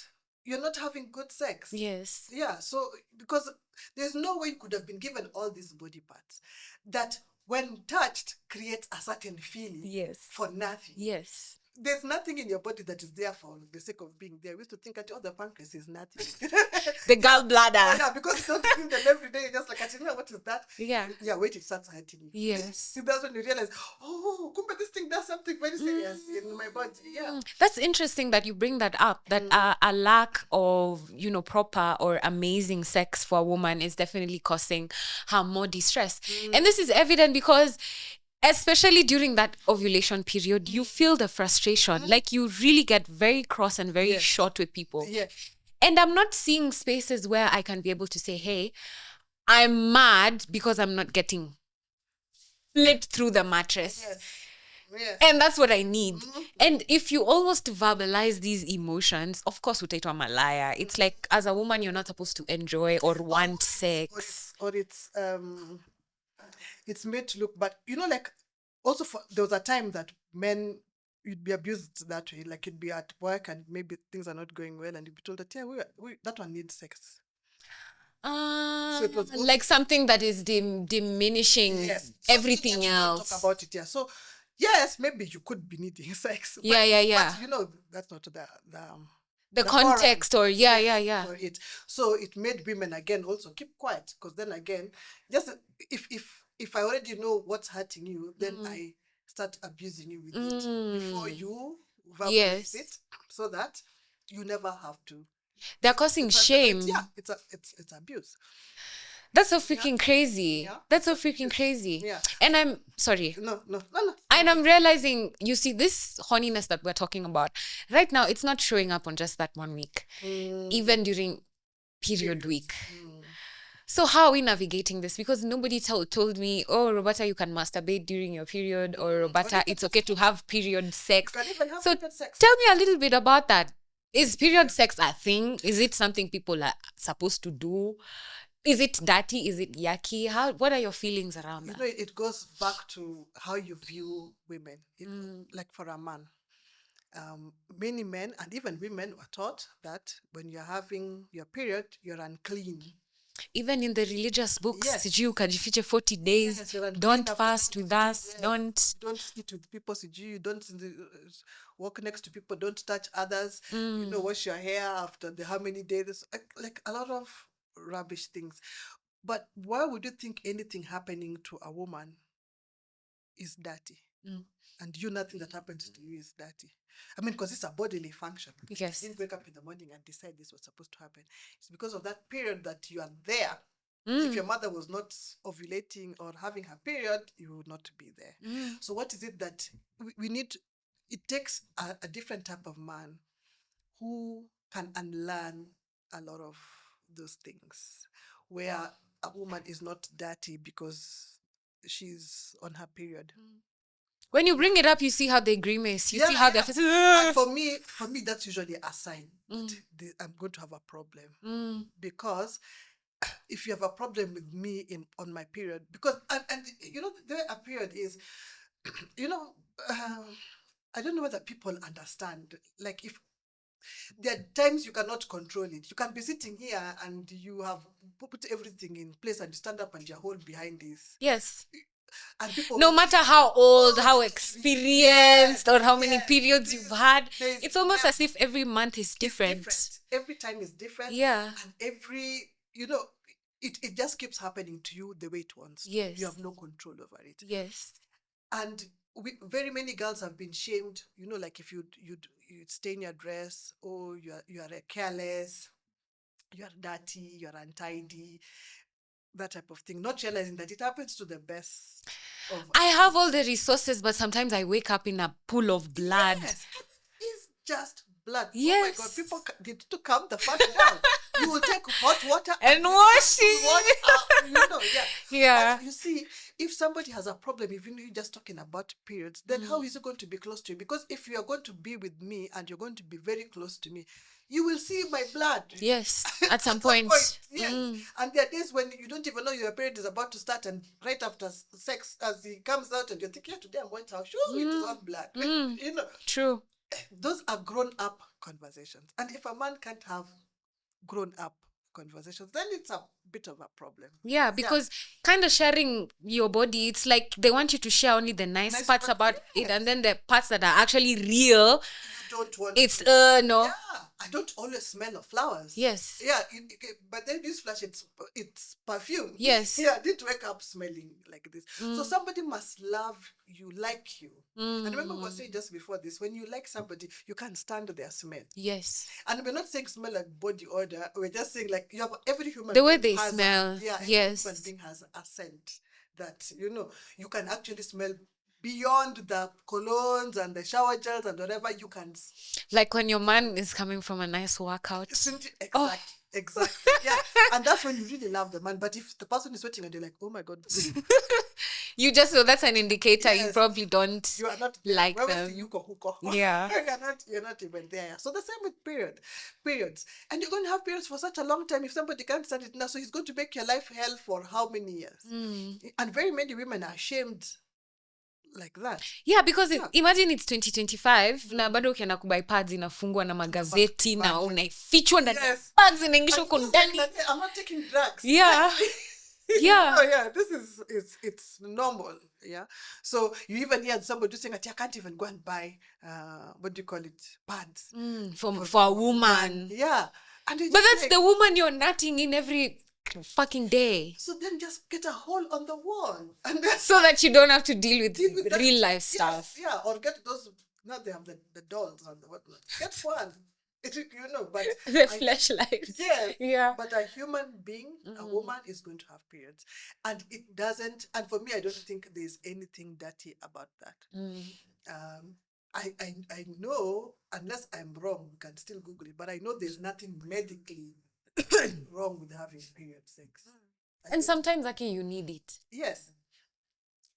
you're not having good sex. Yes. Yeah, so because there's no way you could have been given all these body parts that when touched creates a certain feeling Yes. for nothing. Yes. There's nothing in your body that is there for the sake of being there. We used to think that the pancreas is nothing. The gallbladder. Yeah, because you don't feel them every day. You're just like, what is that? Yeah. Yeah, wait, it starts hurting you. Yes. See, that's when you realize, oh, kumbe, this thing does something very serious in my body. Yeah. That's interesting that you bring that up, that a lack of, proper or amazing sex for a woman is definitely causing her more distress. And this is evident because especially during that ovulation period, you feel the frustration. Like you really get very cross and very short with people. Yeah. And I'm not seeing spaces where I can be able to say, hey, I'm mad because I'm not getting flipped through the mattress. Yes. Yes. And that's what I need. And if you almost verbalize these emotions, of course, utaitwa malaya. It's like, as a woman, you're not supposed to enjoy or want sex. Or it's made to look, but like also there was a time that men, you'd be abused that way, like you'd be at work and maybe things are not going well and you'd be told that that one needs sex. So it was like something that is diminishing everything else. Talk about it, yeah. So yes, maybe you could be needing sex. Yeah. But that's not the context or yeah. For it. So it made women again also keep quiet, because then again, just if I already know what's hurting you, then I start abusing you with it before you verbalize it, so that you never have to. They're causing shame. It's abuse. That's so freaking crazy. Yeah. That's so freaking crazy. Yeah. And I'm sorry. No. And I'm realizing, you see, this horniness that we're talking about right now, it's not showing up on just that 1 week, even during period week. So how are we navigating this? Because nobody told me, oh, Robertta, you can masturbate during your period, or Robertta, it's okay to have period sex. You can even have So period sex. tell me a little bit about that. Is period sex a thing? Is it something people are supposed to do? Is it dirty? Is it yucky? What are your feelings around that? It goes back to how you view women. Like for a man, many men and even women were taught that when you're having your period, you're unclean. Even in the religious books, Yes. sijui ukajifiche 40 days, Yes, you're unclean don't after fast 40 with us, days. don't eat with people, sijui, don't walk next to people, don't touch others, wash your hair after how many days, like a lot of rubbish things. But why would you think anything happening to a woman is dirty? And nothing that happens to you is dirty. I mean, because it's a bodily function. Yes. You didn't wake up in the morning and decide this was supposed to happen. It's because of that period that you are there. If your mother was not ovulating or having her period, you would not be there. So what is it that we need? It takes a different type of man who can unlearn a lot of those things, where a woman is not dirty because she's on her period. When you bring it up, you see how they grimace. You see how they're And for me, that's usually a sign that I'm going to have a problem. Because if you have a problem with me on my period, because and the way a period is, I don't know whether people understand. Like, if there are times you cannot control it, you can be sitting here and you have put everything in place and you stand up and your whole behind this. Yes. And people, no matter how old, how experienced, or how many periods you've had, it's almost as if every month is different. Every time is different. Yeah. And every, it just keeps happening to you the way it wants. Yes. You have no control over it. Yes. And very many girls have been shamed, like if you'd stain your dress, or you are careless, you are dirty, you are untidy, that type of thing, not realizing that it happens to the best of I have all the resources, but sometimes I wake up in a pool of blood. Yes, it's just blood. Yes. Oh my God, people need to calm the fuck down. You will take hot water and wash it. Yeah. But you see, if somebody has a problem, even you're just talking about periods, then how is it going to be close to you? Because if you are going to be with me and you're going to be very close to me, you will see my blood. Yes, at some point. Yes. And there are days when you don't even know your period is about to start, and right after sex, as he comes out and you're thinking, today I'm going to have, it is all blood. True. those are grown-up conversations. And if a man can't have grown-up conversations, then it's a bit of a problem. Yeah, because kind of sharing your body, it's like they want you to share only the nice parts about it, and then the parts that are actually real, you don't want it's to. no. Yeah, I don't always smell of flowers. Yes. Yeah, but then newsflash, it's perfume. Yes. Yeah, I didn't wake up smelling like this. So somebody must love you, like you. And remember I was saying just before this, when you like somebody, you can't stand their smell. Yes. And we're not saying smell like body odor. We're just saying like you have every human The way being they has smell. every Yes. human being has a scent that, you can actually smell beyond the colognes and the shower gels and whatever. You can, Like when your man is coming from a nice workout. isn't it? Exactly. Yeah. And that's when you really love the man. But if the person is sweating and you're like, oh my God, You just know that's an indicator. You Yes. probably don't you are not like where was them. the yuko? Yeah. You're not even there. So the same with periods. And you're going to have periods for such a long time. If somebody can't stand it now, so he's going to make your life hell for how many years? And very many women are ashamed like that. Yeah, because imagine it's 2025 na bado ukienda kubuy pads inafungwa na magazeti na unaifichwa ndani ya Yes. bags inaingishwa huko And it's like ndani. that, I'm not taking drugs. Yeah. Yeah. Oh yeah, this is it's normal. Yeah. So you even hear somebody saying that I can't even go and buy what do you call it? Pads. For a woman. Yeah. And But that's the woman you're nutting in every fucking day. So then just get a hole on the wall. And So that you don't have to deal with that. real life Yes, stuff. yeah, or get those. Now they have the dolls and the whatnot. Get one. But The flashlight. yeah, Yeah. But a human being, a woman, is going to have periods, and it doesn't. And for me, I don't think there's anything dirty about that. I know, unless I'm wrong, we can still Google it. But I know there's nothing medically wrong with having period sex. And sometimes, actually, you need it. Yes.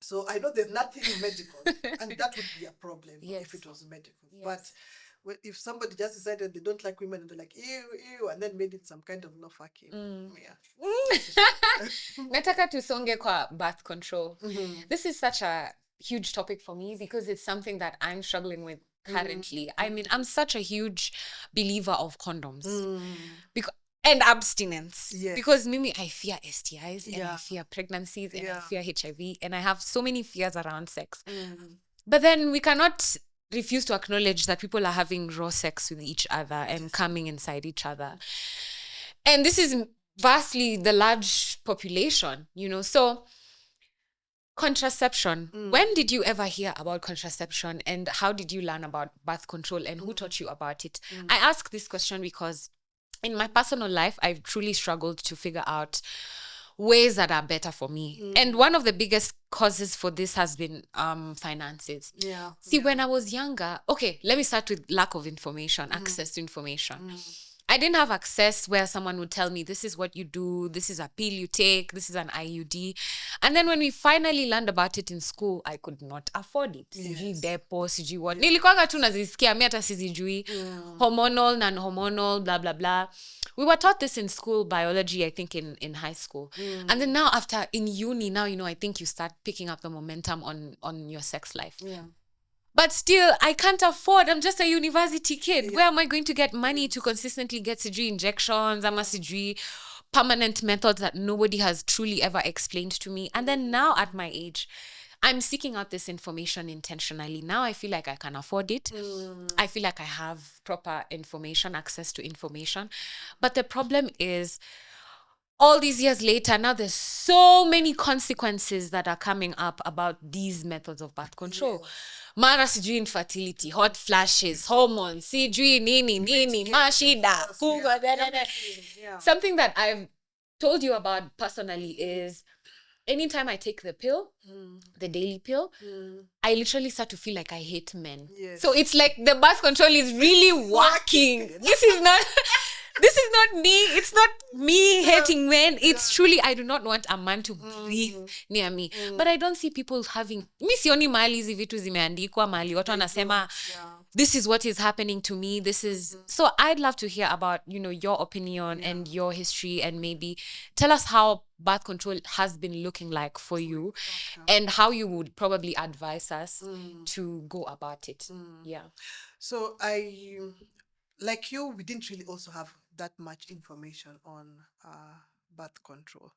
So I know there's nothing medical, and that would be a problem if it was medical. Yes. But if somebody just decided they don't like women and they're like, ew, and then made it some kind of no fucking, Nataka tusonge kwa birth control. This is such a huge topic for me because it's something that I'm struggling with currently. I mean, I'm such a huge believer of condoms. And abstinence. Yes. Because Mimi, I fear STIs and I Yeah. fear pregnancies and I Yeah. fear HIV and I have so many fears around sex. But then we cannot refuse to acknowledge that people are having raw sex with each other and coming inside each other. And this is vastly the large population, So contraception. When did you ever hear about contraception and how did you learn about birth control and who taught you about it? I ask this question because in my personal life, I've truly struggled to figure out ways that are better for me. And one of the biggest causes for this has been finances. Yeah. See, when I was younger, okay, let me start with lack of information, access to information. I didn't have access where someone would tell me, this is what you do, this is a pill you take, this is an IUD. And then when we finally learned about it in school, I could not afford it. Sijui depo, sijui what. Nilikuwanga tu nazisikia, mi hata sizijui. Hormonal, non-hormonal, blah, blah, blah. We were taught this in school, biology, I think in high school. And then now in uni, now, I think you start picking up the momentum on your sex life. Yeah. But still, I can't afford. I'm just a university kid. Where am I going to get money to consistently get sijui injections, ama sijui permanent methods that nobody has truly ever explained to me? And then now at my age, I'm seeking out this information intentionally. Now I feel like I can afford it. I feel like I have proper information, access to information. But the problem is, all these years later, now there's so many consequences that are coming up about these methods of birth control. Mara sijui infertility, hot flashes, hormones, sijui nini, mashida, kuga, Yeah. Something that I've told you about personally is anytime I take the pill, the daily pill, I literally start to feel like I hate men. Yes. So it's like the birth control is really working. This is not me. It's not me hating men. It's truly, I do not want a man to breathe near me. But I don't see people having, mi sioni mahali hizi vitu zimeandikwa mahali watu wanasema, this is what is happening to me. This is, so I'd love to hear about, your opinion and your history and maybe tell us how birth control has been looking like for you, and how you would probably advise us to go about it. Yeah. So like you, we didn't really also have that much information on birth control.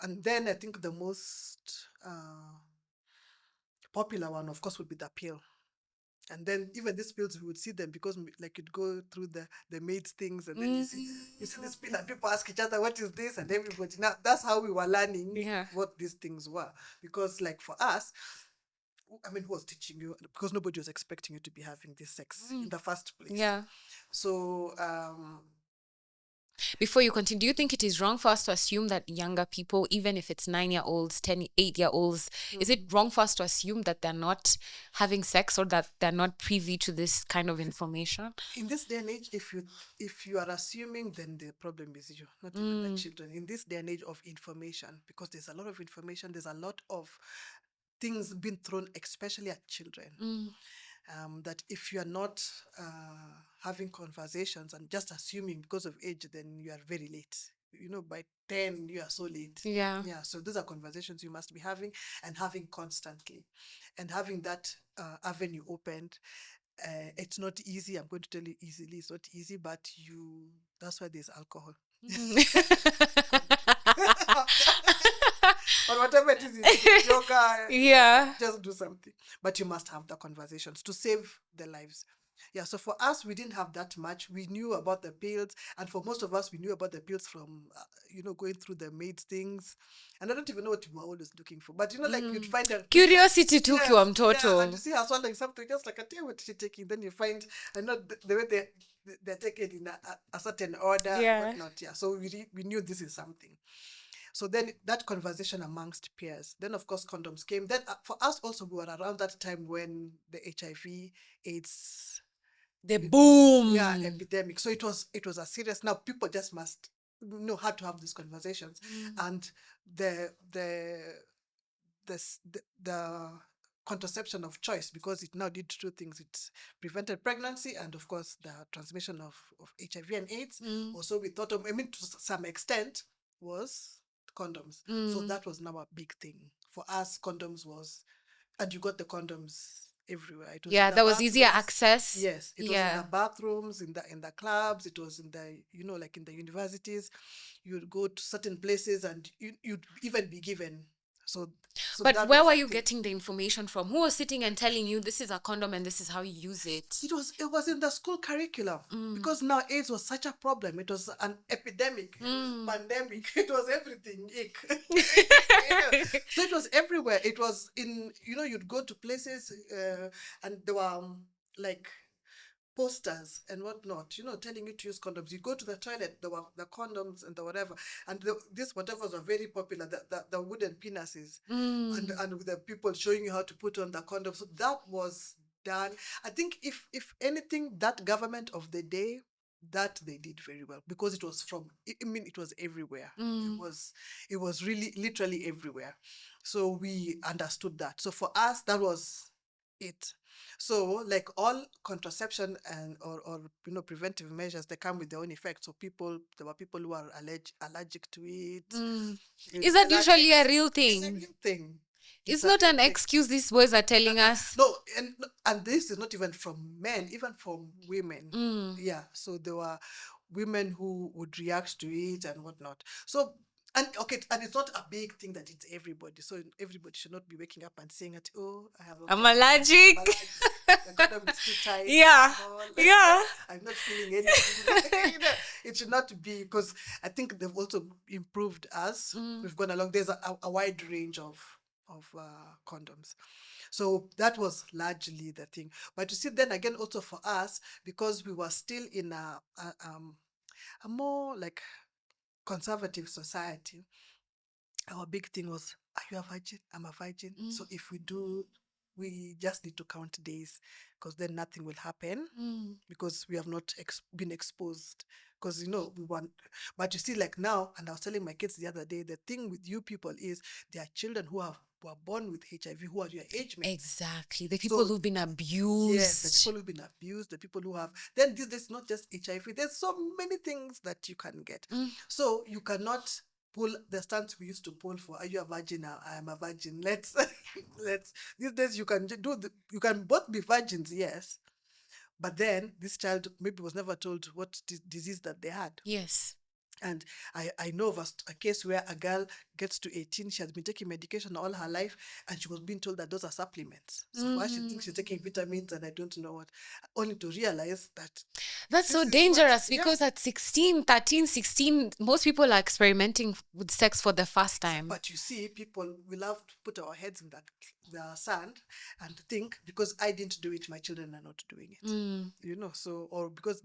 And then I think the most popular one, of course, would be the pill. And then even these pills, we would see them because like you'd go through the maids things, and then you see this pill and people ask each other, what is this? And everybody, now that's how we were learning what these things were. Because like for us, I mean, who was teaching you? Because nobody was expecting you to be having this sex in the first place. Yeah. So before you continue, do you think it is wrong for us to assume that younger people, even if it's 9-year-olds, 8-year-olds, is it wrong for us to assume that they're not having sex or that they're not privy to this kind of information? In this day and age, if you are assuming, then the problem is you, not even the children. In this day and age of information, because there's a lot of information, there's a lot of things being thrown, especially at children. That if you are not having conversations and just assuming because of age, then you are very late. By 10, you are so late. Yeah. So those are conversations you must be having, and having constantly. And having that avenue opened, it's not easy. I'm going to tell you easily, it's not easy, but that's why there's alcohol. Or whatever it is, yoga, just do something. But you must have the conversations to save the lives. Yeah, so for us, we didn't have that much. We knew about the pills, and for most of us, we knew about the pills from, going through the maids things. And I don't even know what you were always looking for. But, like, you'd find a... Curiosity took you on total. Yeah, and you see her swallowing something, just like, I tell you what she's taking. Then you find, the way they're taken in a certain order, whatnot. Yeah, so we knew this is something. So then that conversation amongst peers. Then, of course, condoms came. Then for us also, we were around that time when the HIV, AIDS... The boom. Yeah, epidemic. So it was a serious... Now, people just must know how to have these conversations. And the contraception of choice, because it now did two things. It prevented pregnancy and, of course, the transmission of HIV and AIDS. Also, we thought of, to some extent, was condoms. So that was now a big thing. For us, condoms was... And you got the condoms everywhere. It was there was easier access. Yes, it was in the bathrooms, in the clubs. It was in the like in the universities. You'd go to certain places and you'd even be given. So but where were you getting the information from? Who was sitting and telling you this is a condom and this is how you use it? It was in the school curriculum, because now AIDS was such a problem. It was an epidemic, pandemic. It was everything. So it was everywhere. It was in, you'd go to places and there were like posters and whatnot, telling you to use condoms. You go to the toilet, there were the condoms and the whatever. And these whatevers were very popular, the wooden penises. And with the people showing you how to put on the condoms. So that was done. I think if anything, that government of the day, that they did very well, because it was it was everywhere. It was really literally everywhere. So we understood that. So for us, that was it. So like all contraception and or preventive measures, they come with their own effects. So there were people who are allergic to it. Is that usually a real thing? It's a real thing. It's not an excuse these boys are telling us. No, and this is not even from men, even from women. Yeah, so there were women who would react to it and whatnot. So, and it's not a big thing that it's everybody. So everybody should not be waking up and saying that, I'm allergic. The condom is too tight. Yeah. I'm not feeling anything. It should not be, because I think they've also improved as we've gone along. There's a wide range of condoms. So that was largely the thing. But you see, then again, also for us, because we were still in a more like conservative society, our big thing was, are you a virgin? I'm a virgin. So if we do, we just need to count days, because then nothing will happen, because we have not been exposed. Because, we want... But you see, like now, and I was telling my kids the other day, the thing with you people is there are children who were born with HIV, who are your age mates. Exactly. The people who've been abused. Yes, the people who've been abused, the people who have... Then there's not just HIV. There's so many things that you can get. So you cannot pull the stance we used to pull for, are you a virgin? I am a virgin. Let's these days you can you can both be virgins, yes. But then this child maybe was never told what disease that they had. Yes. And I know of a case where a girl gets to 18, she has been taking medication all her life, and she was being told that those are supplements. So for her, she thinks she's taking vitamins and I don't know what, only to realize that that's so dangerous because at 16, 13, 16, most people are experimenting with sex for the first time. But you see, people, we love to put our heads in the sand and think, because I didn't do it, my children are not doing it. You know, so, or because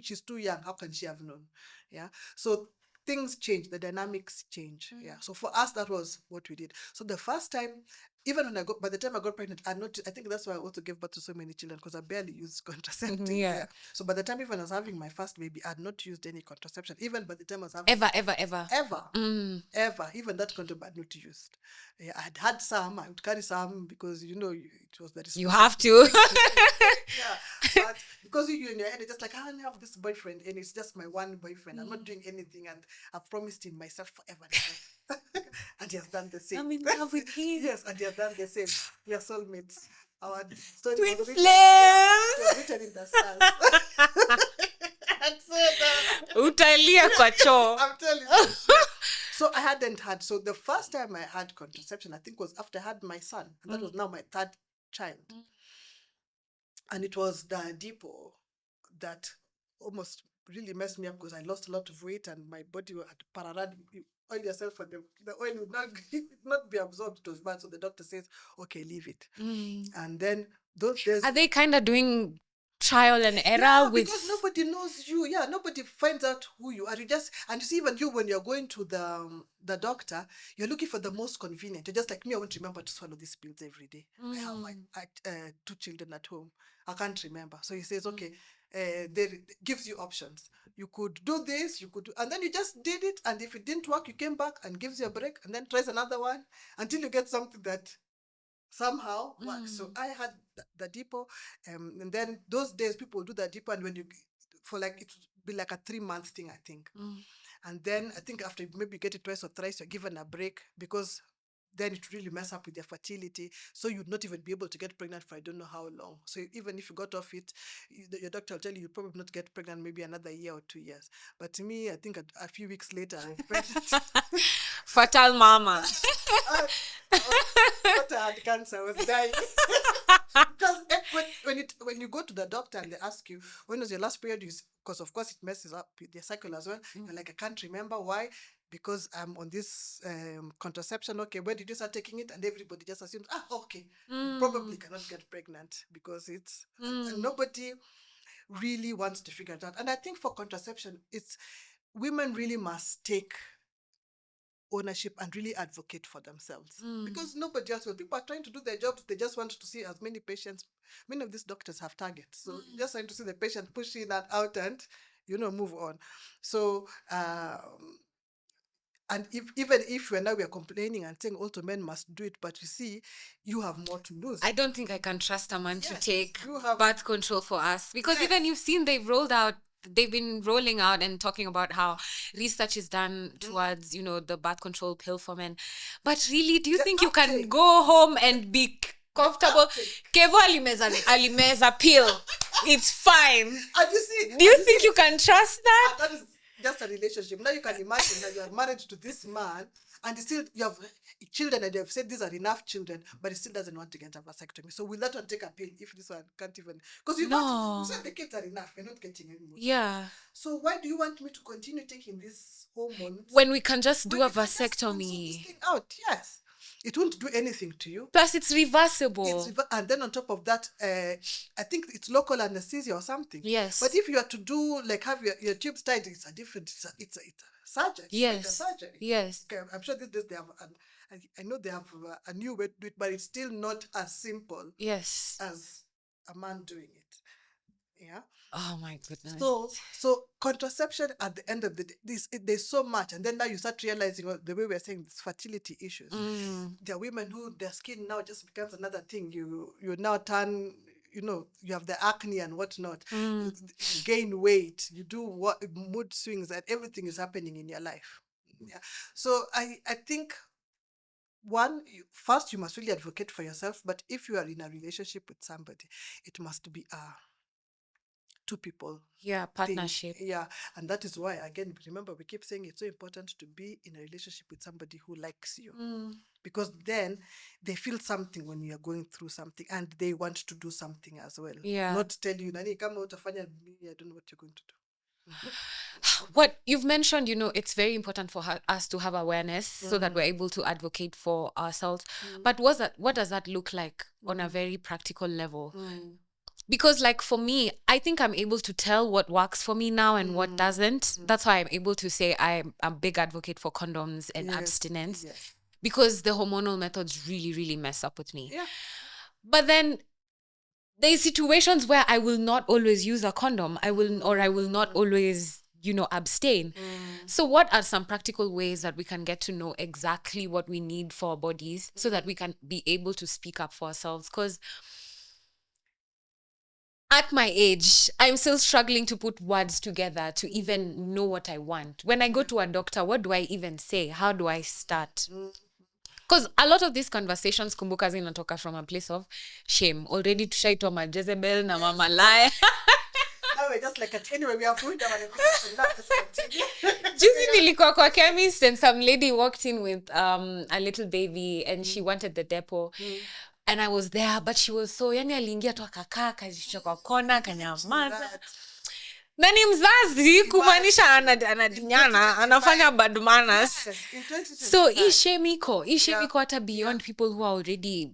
she's too young, how can she have known? Yeah. So things change, the dynamics change. Yeah. So for us, that was what we did. So the first time, even when by the time I got pregnant, I think that's why I also gave birth to so many children, because I barely used contraceptives. Yeah. So by the time even I was having my first baby, I had not used any contraception. Even by the time I was having Ever. ever, even that condom I had not used. Yeah, I had some. I would carry some because it was that you have to. Yeah, but because you in your head, it's just like, I only have this boyfriend and it's just my one boyfriend. I'm not doing anything, and I've promised him myself forever. And he has done the same. I'm in love with him. Yes, and he has done the same. We are soulmates. Our story Twin was flames. written in the stars. Utalia kwa choo. I'm telling you. So I hadn't had. So the first time I had contraception, I think, was after I had my son. And that was now my third child. And it was the depot that almost really messed me up, because I lost a lot of weight and my body had pararad. You oil yourself for the oil would not be absorbed. It was bad. So the doctor says, okay, leave it. And then those days. Are they kind of doing trial and error with? Because nobody knows you. Yeah, nobody finds out who you are. And you see, even you, when you're going to the doctor, you're looking for the most convenient. You're just like me, I won't remember to swallow these pills every day. I have 2 children at home. I can't remember. So he says, okay, they gives you options. You could do this, you could do, and then you just did it. And if it didn't work, you came back and gives you a break and then tries another one until you get something that somehow works. So I had the depot, and then those days people do the depot, and when it would be like a 3-month thing, I think. And then I think after maybe you get it twice or thrice, you're given a break, because then it really mess up with your fertility. So you'd not even be able to get pregnant for I don't know how long. So even if you got off it, your doctor will tell you you'll probably not get pregnant maybe another year or 2 years. But to me, I think a few weeks later, I was pregnant. Fertile mama. I had cancer, I was dying. Because when you go to the doctor and they ask you, when was your last period? Because of course it messes up with your cycle as well. You're like, I can't remember. Why? Because I'm on this contraception. Okay, when did you start taking it? And everybody just assumes, okay, you probably cannot get pregnant, because it's and nobody really wants to figure it out. And I think for contraception, women really must take ownership and really advocate for themselves, because nobody else will. People are trying to do their jobs. They just want to see as many patients. Many of these doctors have targets, so just trying to see the patient push in and out and move on. So and even if we are complaining and saying also men must do it, but you see, you have more to lose. I don't think I can trust a man to take birth control for us, because even you've seen they've been rolling out and talking about how research is done towards, the birth control pill for men. But really, do you think you can go home and be comfortable? Kevo alimeza pill. It's fine. And you see, do you think you can trust that? That is just a relationship. Now you can imagine that you are married to this man, and still you have children, and you have said these are enough children, but he still doesn't want to get a vasectomy. So will that one take a pill if this one can't even? Because you said the kids are enough, you're not getting any more. Yeah. So why do you want me to continue taking this hormones when we can just do a vasectomy? This thing out, yes. It won't do anything to you. Plus, it's reversible. And then on top of that, I think it's local anesthesia or something. Yes. But if you are to do, have your tubes tied, it's a surgery. Yes. It's like a surgery. Yes. Okay, I'm sure these days they have, I know they have a new way to do it, but it's still not as simple. Yes. As a man doing it. Yeah. Oh my goodness. So contraception at the end of the day, there's so much, and then now you start realizing the way we're saying this fertility issues. There are women who their skin now just becomes another thing. You now turn, you have the acne and whatnot. You gain weight. You do mood swings, and everything is happening in your life. Yeah. So I think first you must really advocate for yourself. But if you are in a relationship with somebody, it must be two people Yeah, thing. partnership. Yeah. And that is why, again, remember, we keep saying it's so important to be in a relationship with somebody who likes you. Because then they feel something when you are going through something and they want to do something as well. Yeah. Not tell you, Nani, kama utafanya nini, I don't know what you're going to do. What you've mentioned, it's very important for us to have awareness so that we're able to advocate for ourselves. But what does that look like on a very practical level? Because like for me, I think I'm able to tell what works for me now and what doesn't. That's why I'm able to say I'm a big advocate for condoms and abstinence. Yes. Because the hormonal methods really, really mess up with me. Yeah. But then there's situations where I will not always use a condom. I will not always, abstain. So what are some practical ways that we can get to know exactly what we need for our bodies so that we can be able to speak up for ourselves? Because at my age, I'm still struggling to put words together to even know what I want. When I go to a doctor, what do I even say? How do I start? Because a lot of these conversations, kumbuka, zinatoka from a place of shame. Already tushaitwa ma Jezebel na mama lie. Now we're just like, anyway, we have ruined our reputation. Now let's continue. Juzi nilikuwa kwa chemist and some lady walked in with a little baby and she wanted the depot. And I was there, but she was so, yani aliingia tu akakaa, kajishika kwa kona, kanyamaza. Na ni mzazi kumaanisha anadinyana, anafanya bad manners. Yes, in 2025. So ishemiko hata beyond people who are already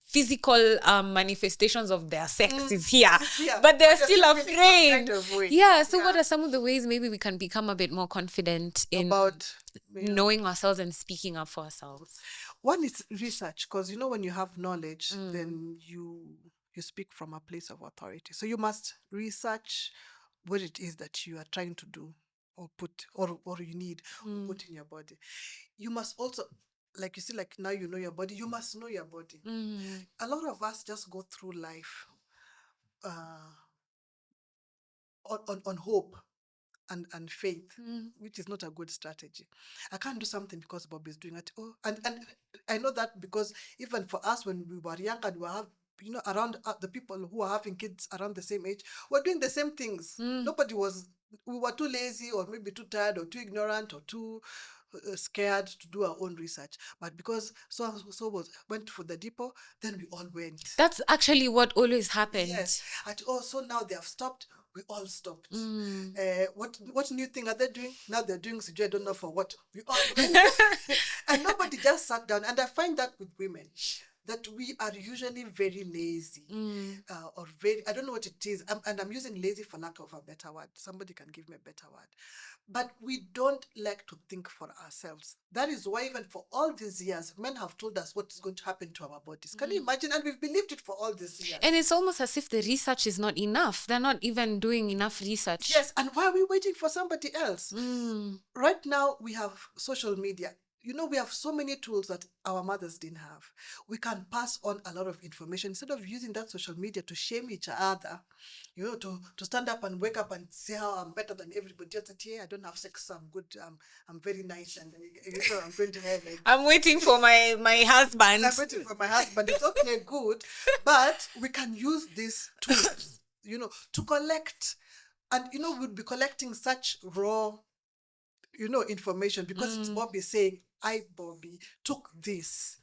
physical manifestations of their sex is here, but they're still afraid. Kind of way. So what are some of the ways maybe we can become a bit more confident in About knowing ourselves and speaking up for ourselves? One is research, because when you have knowledge, then you speak from a place of authority. So you must research what it is that you are trying to do or put or you need put in your body. You must also, like you see, like now you know your body, you must know your body. A lot of us just go through life on hope and faith, which is not a good strategy. I can't do something because Bobbie is doing it. And I know that because even for us when we were young and we have around the people who are having kids around the same age, we're doing the same things. We were too lazy or maybe too tired or too ignorant or too scared to do our own research. But because so went for the depot, then we all went. That's actually what always happened. Yes. So now they have stopped. We all stopped. What new thing are they doing? Now they're doing I don't know for what. We all went. And nobody just sat down. And I find that with women, that we are usually very lazy or very, I don't know what it is. And I'm using lazy for lack of a better word. Somebody can give me a better word. But we don't like to think for ourselves. That is why even for all these years, men have told us what is going to happen to our bodies. Can you imagine? And we've believed it for all these years. And it's almost as if the research is not enough. They're not even doing enough research. Yes, and why are we waiting for somebody else? Right now, we have social media. We have so many tools that our mothers didn't have. We can pass on a lot of information instead of using that social media to shame each other, to stand up and wake up and say how I'm better than everybody else. I don't have sex, so I'm good. I'm very nice, and I'm going to heaven. I'm waiting for my husband. I'm waiting for my husband. It's okay, good, but we can use these tools, to collect, and we'll be collecting such raw information because it's Bobbie saying, I, Bobbie, took this.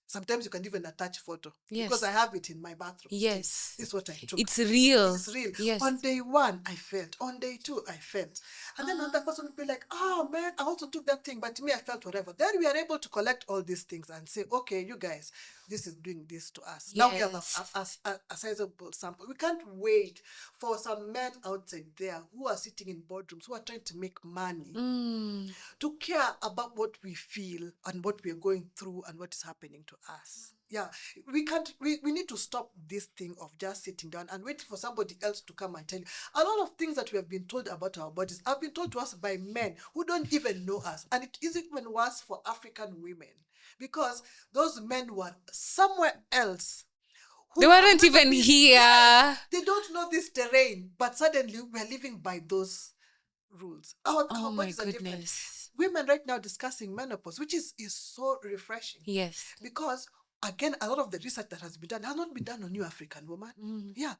Sometimes you can even attach photo. Yes. Because I have it in my bathroom. Yes. This is what I took. It's real. It's real. Yes. On day 1, I felt. On day 2, I felt. And then another person will be like, oh man, I also took that thing, but to me, I felt whatever. Then we are able to collect all these things and say, okay, you guys, this is doing this to us. Yes. Now we have a sizable sample. We can't wait for some men outside there who are sitting in boardrooms, who are trying to make money, to care about what we feel and what we are going through and what is happening to us. Yeah, we need to stop this thing of just sitting down and waiting for somebody else to come and tell you. A lot of things that we have been told about our bodies have been told to us by men who don't even know us. And it is even worse for African women because those men were somewhere else. They weren't even here. Yes, they don't know this terrain, but suddenly we're living by those rules. Our Oh my bodies are different. goodness. women right now discussing menopause, which is so refreshing. Yes. Because again, a lot of the research that has been done has not been done on you, African woman. Yeah,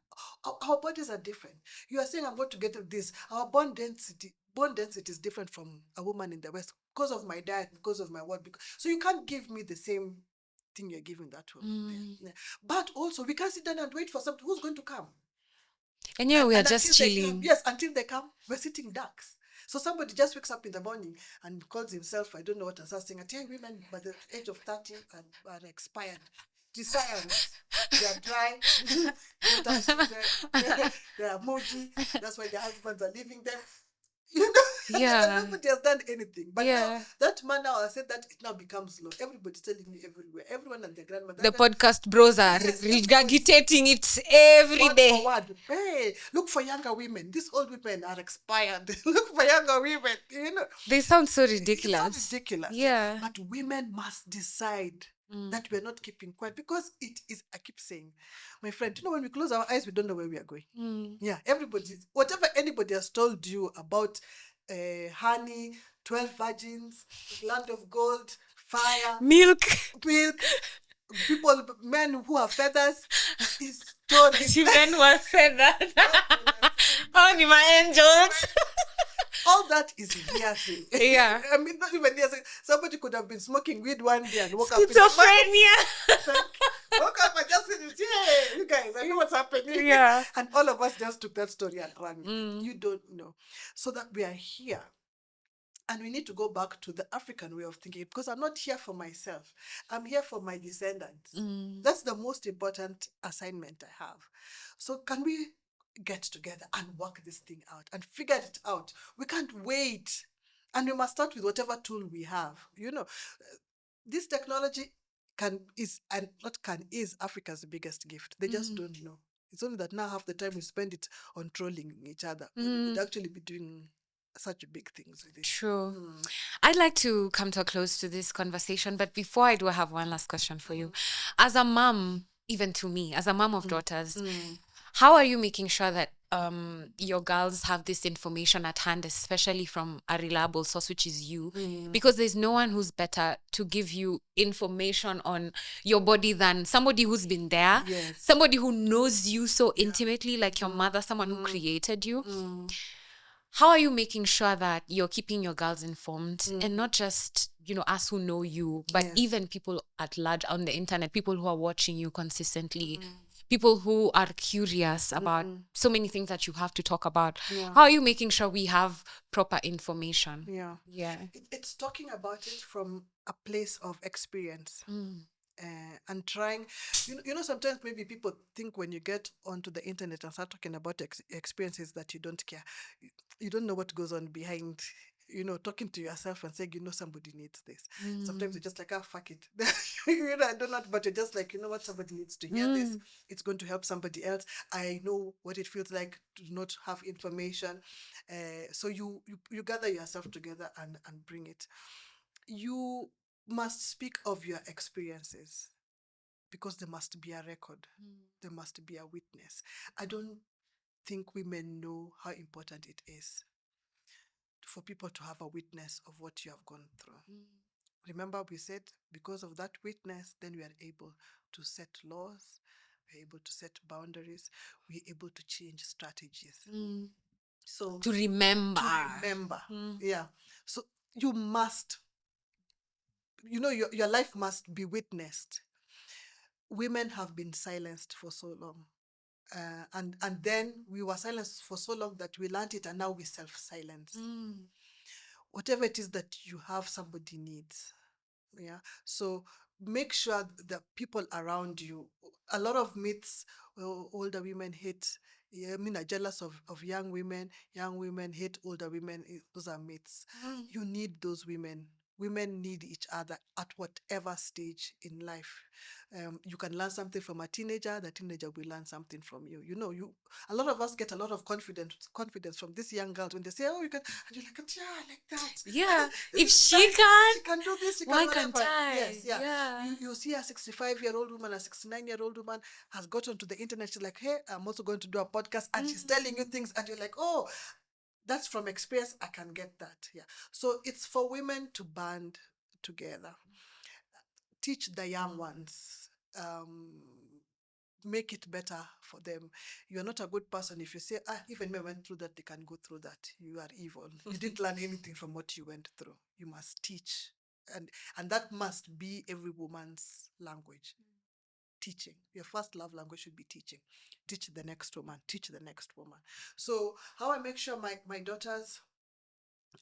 our bodies are different. You are saying I'm going to get this. Our bone density is different from a woman in the West because of my diet, because of my work. So you can't give me the same thing you're giving that woman. Yeah. But also, we can't sit down and wait for somebody who's going to come. And yeah, we are just chilling. Until they come, we're sitting ducks. So somebody just wakes up in the morning and calls himself, I don't know what assessing. I tell women by the age of 30 are expired. Desires. They are dry. They are moody. That's why their husbands are leaving them. Yeah. Nobody has done anything. But now, that man now, I said that it now becomes law. Everybody's telling me everywhere. Everyone and their grandmother. The podcast bros are regurgitating it every day. For word. Hey, look for younger women. These old women are expired. Look for younger women. They sound so ridiculous. It sounds ridiculous. Yeah. But women must decide that we're not keeping quiet, because it is, I keep saying, my friend, when we close our eyes, we don't know where we are going. Yeah, whatever anybody has told you about honey, 12 virgins, land of gold, fire, milk, people, men who have feathers, is stories. Men who have feathers. Only my angels. All that is hearsay. Yeah. I mean, not even hearsay. Somebody could have been smoking weed one day and woke up. Schizophrenia. Woke up and just said, hey, you guys, I know what's happening. Yeah. And all of us just took that story and ran with it. You don't know. So that we are here. And we need to go back to the African way of thinking, because I'm not here for myself. I'm here for my descendants. That's the most important assignment I have. So can we get together and work this thing out and figure it out? We can't wait. And we must start with whatever tool we have. This technology is Africa's biggest gift. They just don't know. It's only that now half the time we spend it on trolling each other. We would actually be doing such big things with it. True. I'd like to come to a close to this conversation, but before I do, I have one last question for you. As a mom, even to me, as a mom of daughters, how are you making sure that your girls have this information at hand, especially from a reliable source, which is you? Because there's no one who's better to give you information on your body than somebody who's been there, somebody who knows you so intimately, like your mother, someone who created you. How are you making sure that you're keeping your girls informed, and not just, us who know you, but even people at large on the internet, people who are watching you consistently, people who are curious about so many things that you have to talk about? How are you making sure we have proper information? It's talking about it from a place of experience. And trying, sometimes maybe people think when you get onto the internet and start talking about experiences that you don't care. You don't know what goes on behind, talking to yourself and saying, somebody needs this. Sometimes you're just like, fuck it. I don't know, but you're just like, what, somebody needs to hear this. It's going to help somebody else. I know what it feels like to not have information. So you gather yourself together and bring it. You must speak of your experiences, because there must be a record. There must be a witness. I don't think women know how important it is for people to have a witness of what you have gone through. Remember, we said because of that witness, then we are able to set laws, we're able to set boundaries, we're able to change strategies. So to remember. Yeah. So you must, your life must be witnessed. Women have been silenced for so long. And then we were silenced for so long that we learned it, and now we self-silence. Whatever it is that you have, somebody needs. Yeah. So make sure the people around you, a lot of myths, older women hate, are jealous of young women hate older women. Those are myths. You need those women. Women need each other at whatever stage in life. You can learn something from a teenager. The teenager will learn something from you. A lot of us get a lot of confidence from these young girls when they say, "Oh, you can," and you're like, "Yeah, I like that." Yeah, if she can do this. She why can can't I? Yes, yeah. Yeah. You see a 65-year-old woman, a 69-year-old woman has got onto the internet. She's like, "Hey, I'm also going to do a podcast," and she's telling you things, and you're like, "Oh." that's from experience. I can get that. Yeah. So it's for women to band together, teach the young ones, make it better for them. You're not a good person if you say, even me went through that, they can go through that. You are evil. You didn't learn anything from what you went through. You must teach. And that must be every woman's language. Teaching. Your first love language should be teaching. Teach the next woman. Teach the next woman. So how I make sure my daughters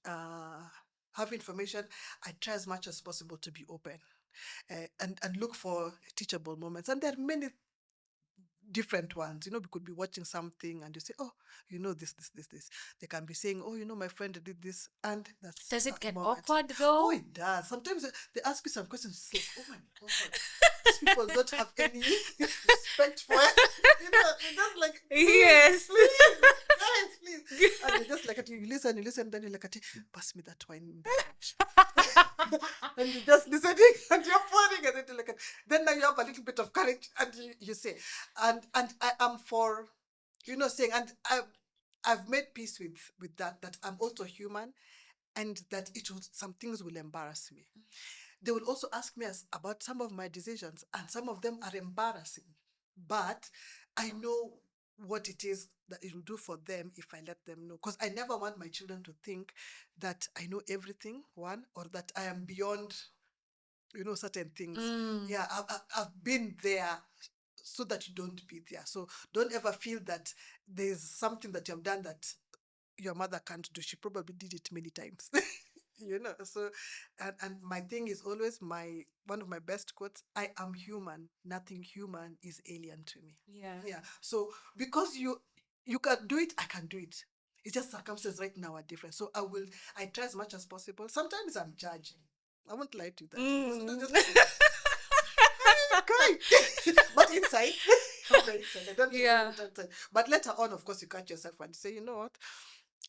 have information, I try as much as possible to be open and look for teachable moments. And there are many different ones. We could be watching something and you say, oh, this. They can be saying, oh, my friend did this. And that's Does it get moment. awkward though? Oh, it does. Sometimes they ask me some questions. It's like, oh my God, these people don't have any respect for it. They're just like, Yes. please, guys, please. And you're just like, you listen, then you're like, pass me that wine. And you're just listening and you're pouring and then you're like, then now you have a little bit of courage and you say, and I am for, saying, and I've made peace with that I'm also human, and that some things will embarrass me. They will also ask me about some of my decisions, and some of them are embarrassing, but I know what it is that it will do for them if I let them know. Because I never want my children to think that I know everything, one, or that I am beyond, certain things. Yeah, I've been there so that you don't be there. So don't ever feel that there's something that you have done that your mother can't do. She probably did it many times. So and my thing is always one of my best quotes, I am human. Nothing human is alien to me. Yeah. So because you can do it, I can do it. It's just circumstances right now are different. So I try as much as possible. Sometimes I'm judging. I won't lie to you that. But inside, I don't outside. But later on, of course, you catch yourself and say, you know what?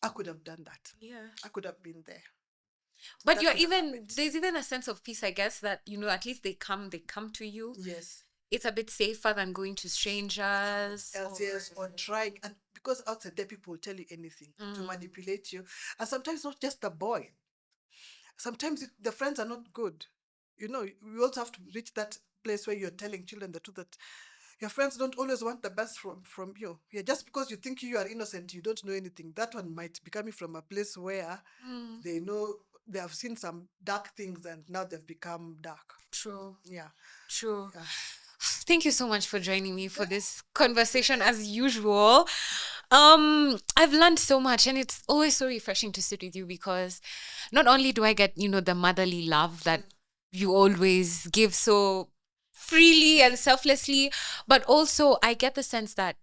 I could have done that. Yeah. I could have been there. But there's even a sense of peace, I guess, that, at least they come to you. Yes. It's a bit safer than going to strangers. Yes, or trying. And because outside there, people will tell you anything to manipulate you. And sometimes not just the boy. Sometimes the friends are not good. We also have to reach that place where you're telling children the truth, that your friends don't always want the best from you. Yeah, just because you think you are innocent, you don't know anything. That one might be coming from a place where they know they have seen some dark things and now they've become dark. True. Yeah. True. Yeah. Thank you so much for joining me for this conversation as usual. I've learned so much, and it's always so refreshing to sit with you, because not only do I get, the motherly love that you always give so freely and selflessly, but also I get the sense that,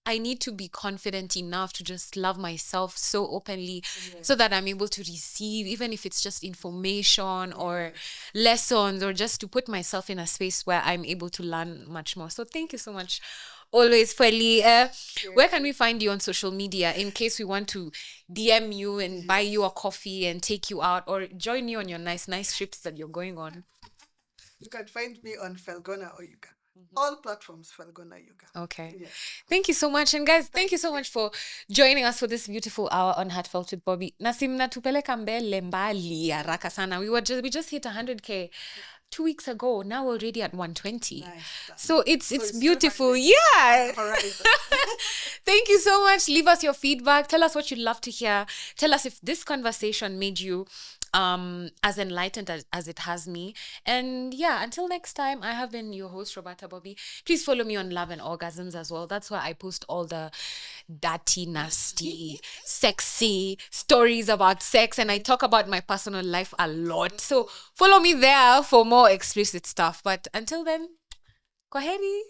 I need to be confident enough to just love myself so openly, so that I'm able to receive, even if it's just information or lessons, or just to put myself in a space where I'm able to learn much more. So thank you so much. Always, Felly. Where can we find you on social media in case we want to DM you and buy you a coffee and take you out, or join you on your nice trips that you're going on? You can find me on Felgona Oyugah. All platforms, Felgona Oyugah. Okay. Yes. Thank you so much. And guys, thank you so much for joining us for this beautiful hour on Heart Felt with Bobbie. Nasimna tupeleka mbele mbali haraka sana. We just hit 100K 2 weeks ago. Now we're already at 120. Nice. So it's beautiful. Yeah. Thank you so much. Leave us your feedback. Tell us what you'd love to hear. Tell us if this conversation made you as enlightened as it has me. And yeah, until next time, I have been your host, Robertta Bobbie. Please follow me on Love and Orgasms as well. That's where I post all the dirty, nasty, sexy stories about sex, and I talk about my personal life a lot. So follow me there for more explicit stuff. But until then, kwaheri.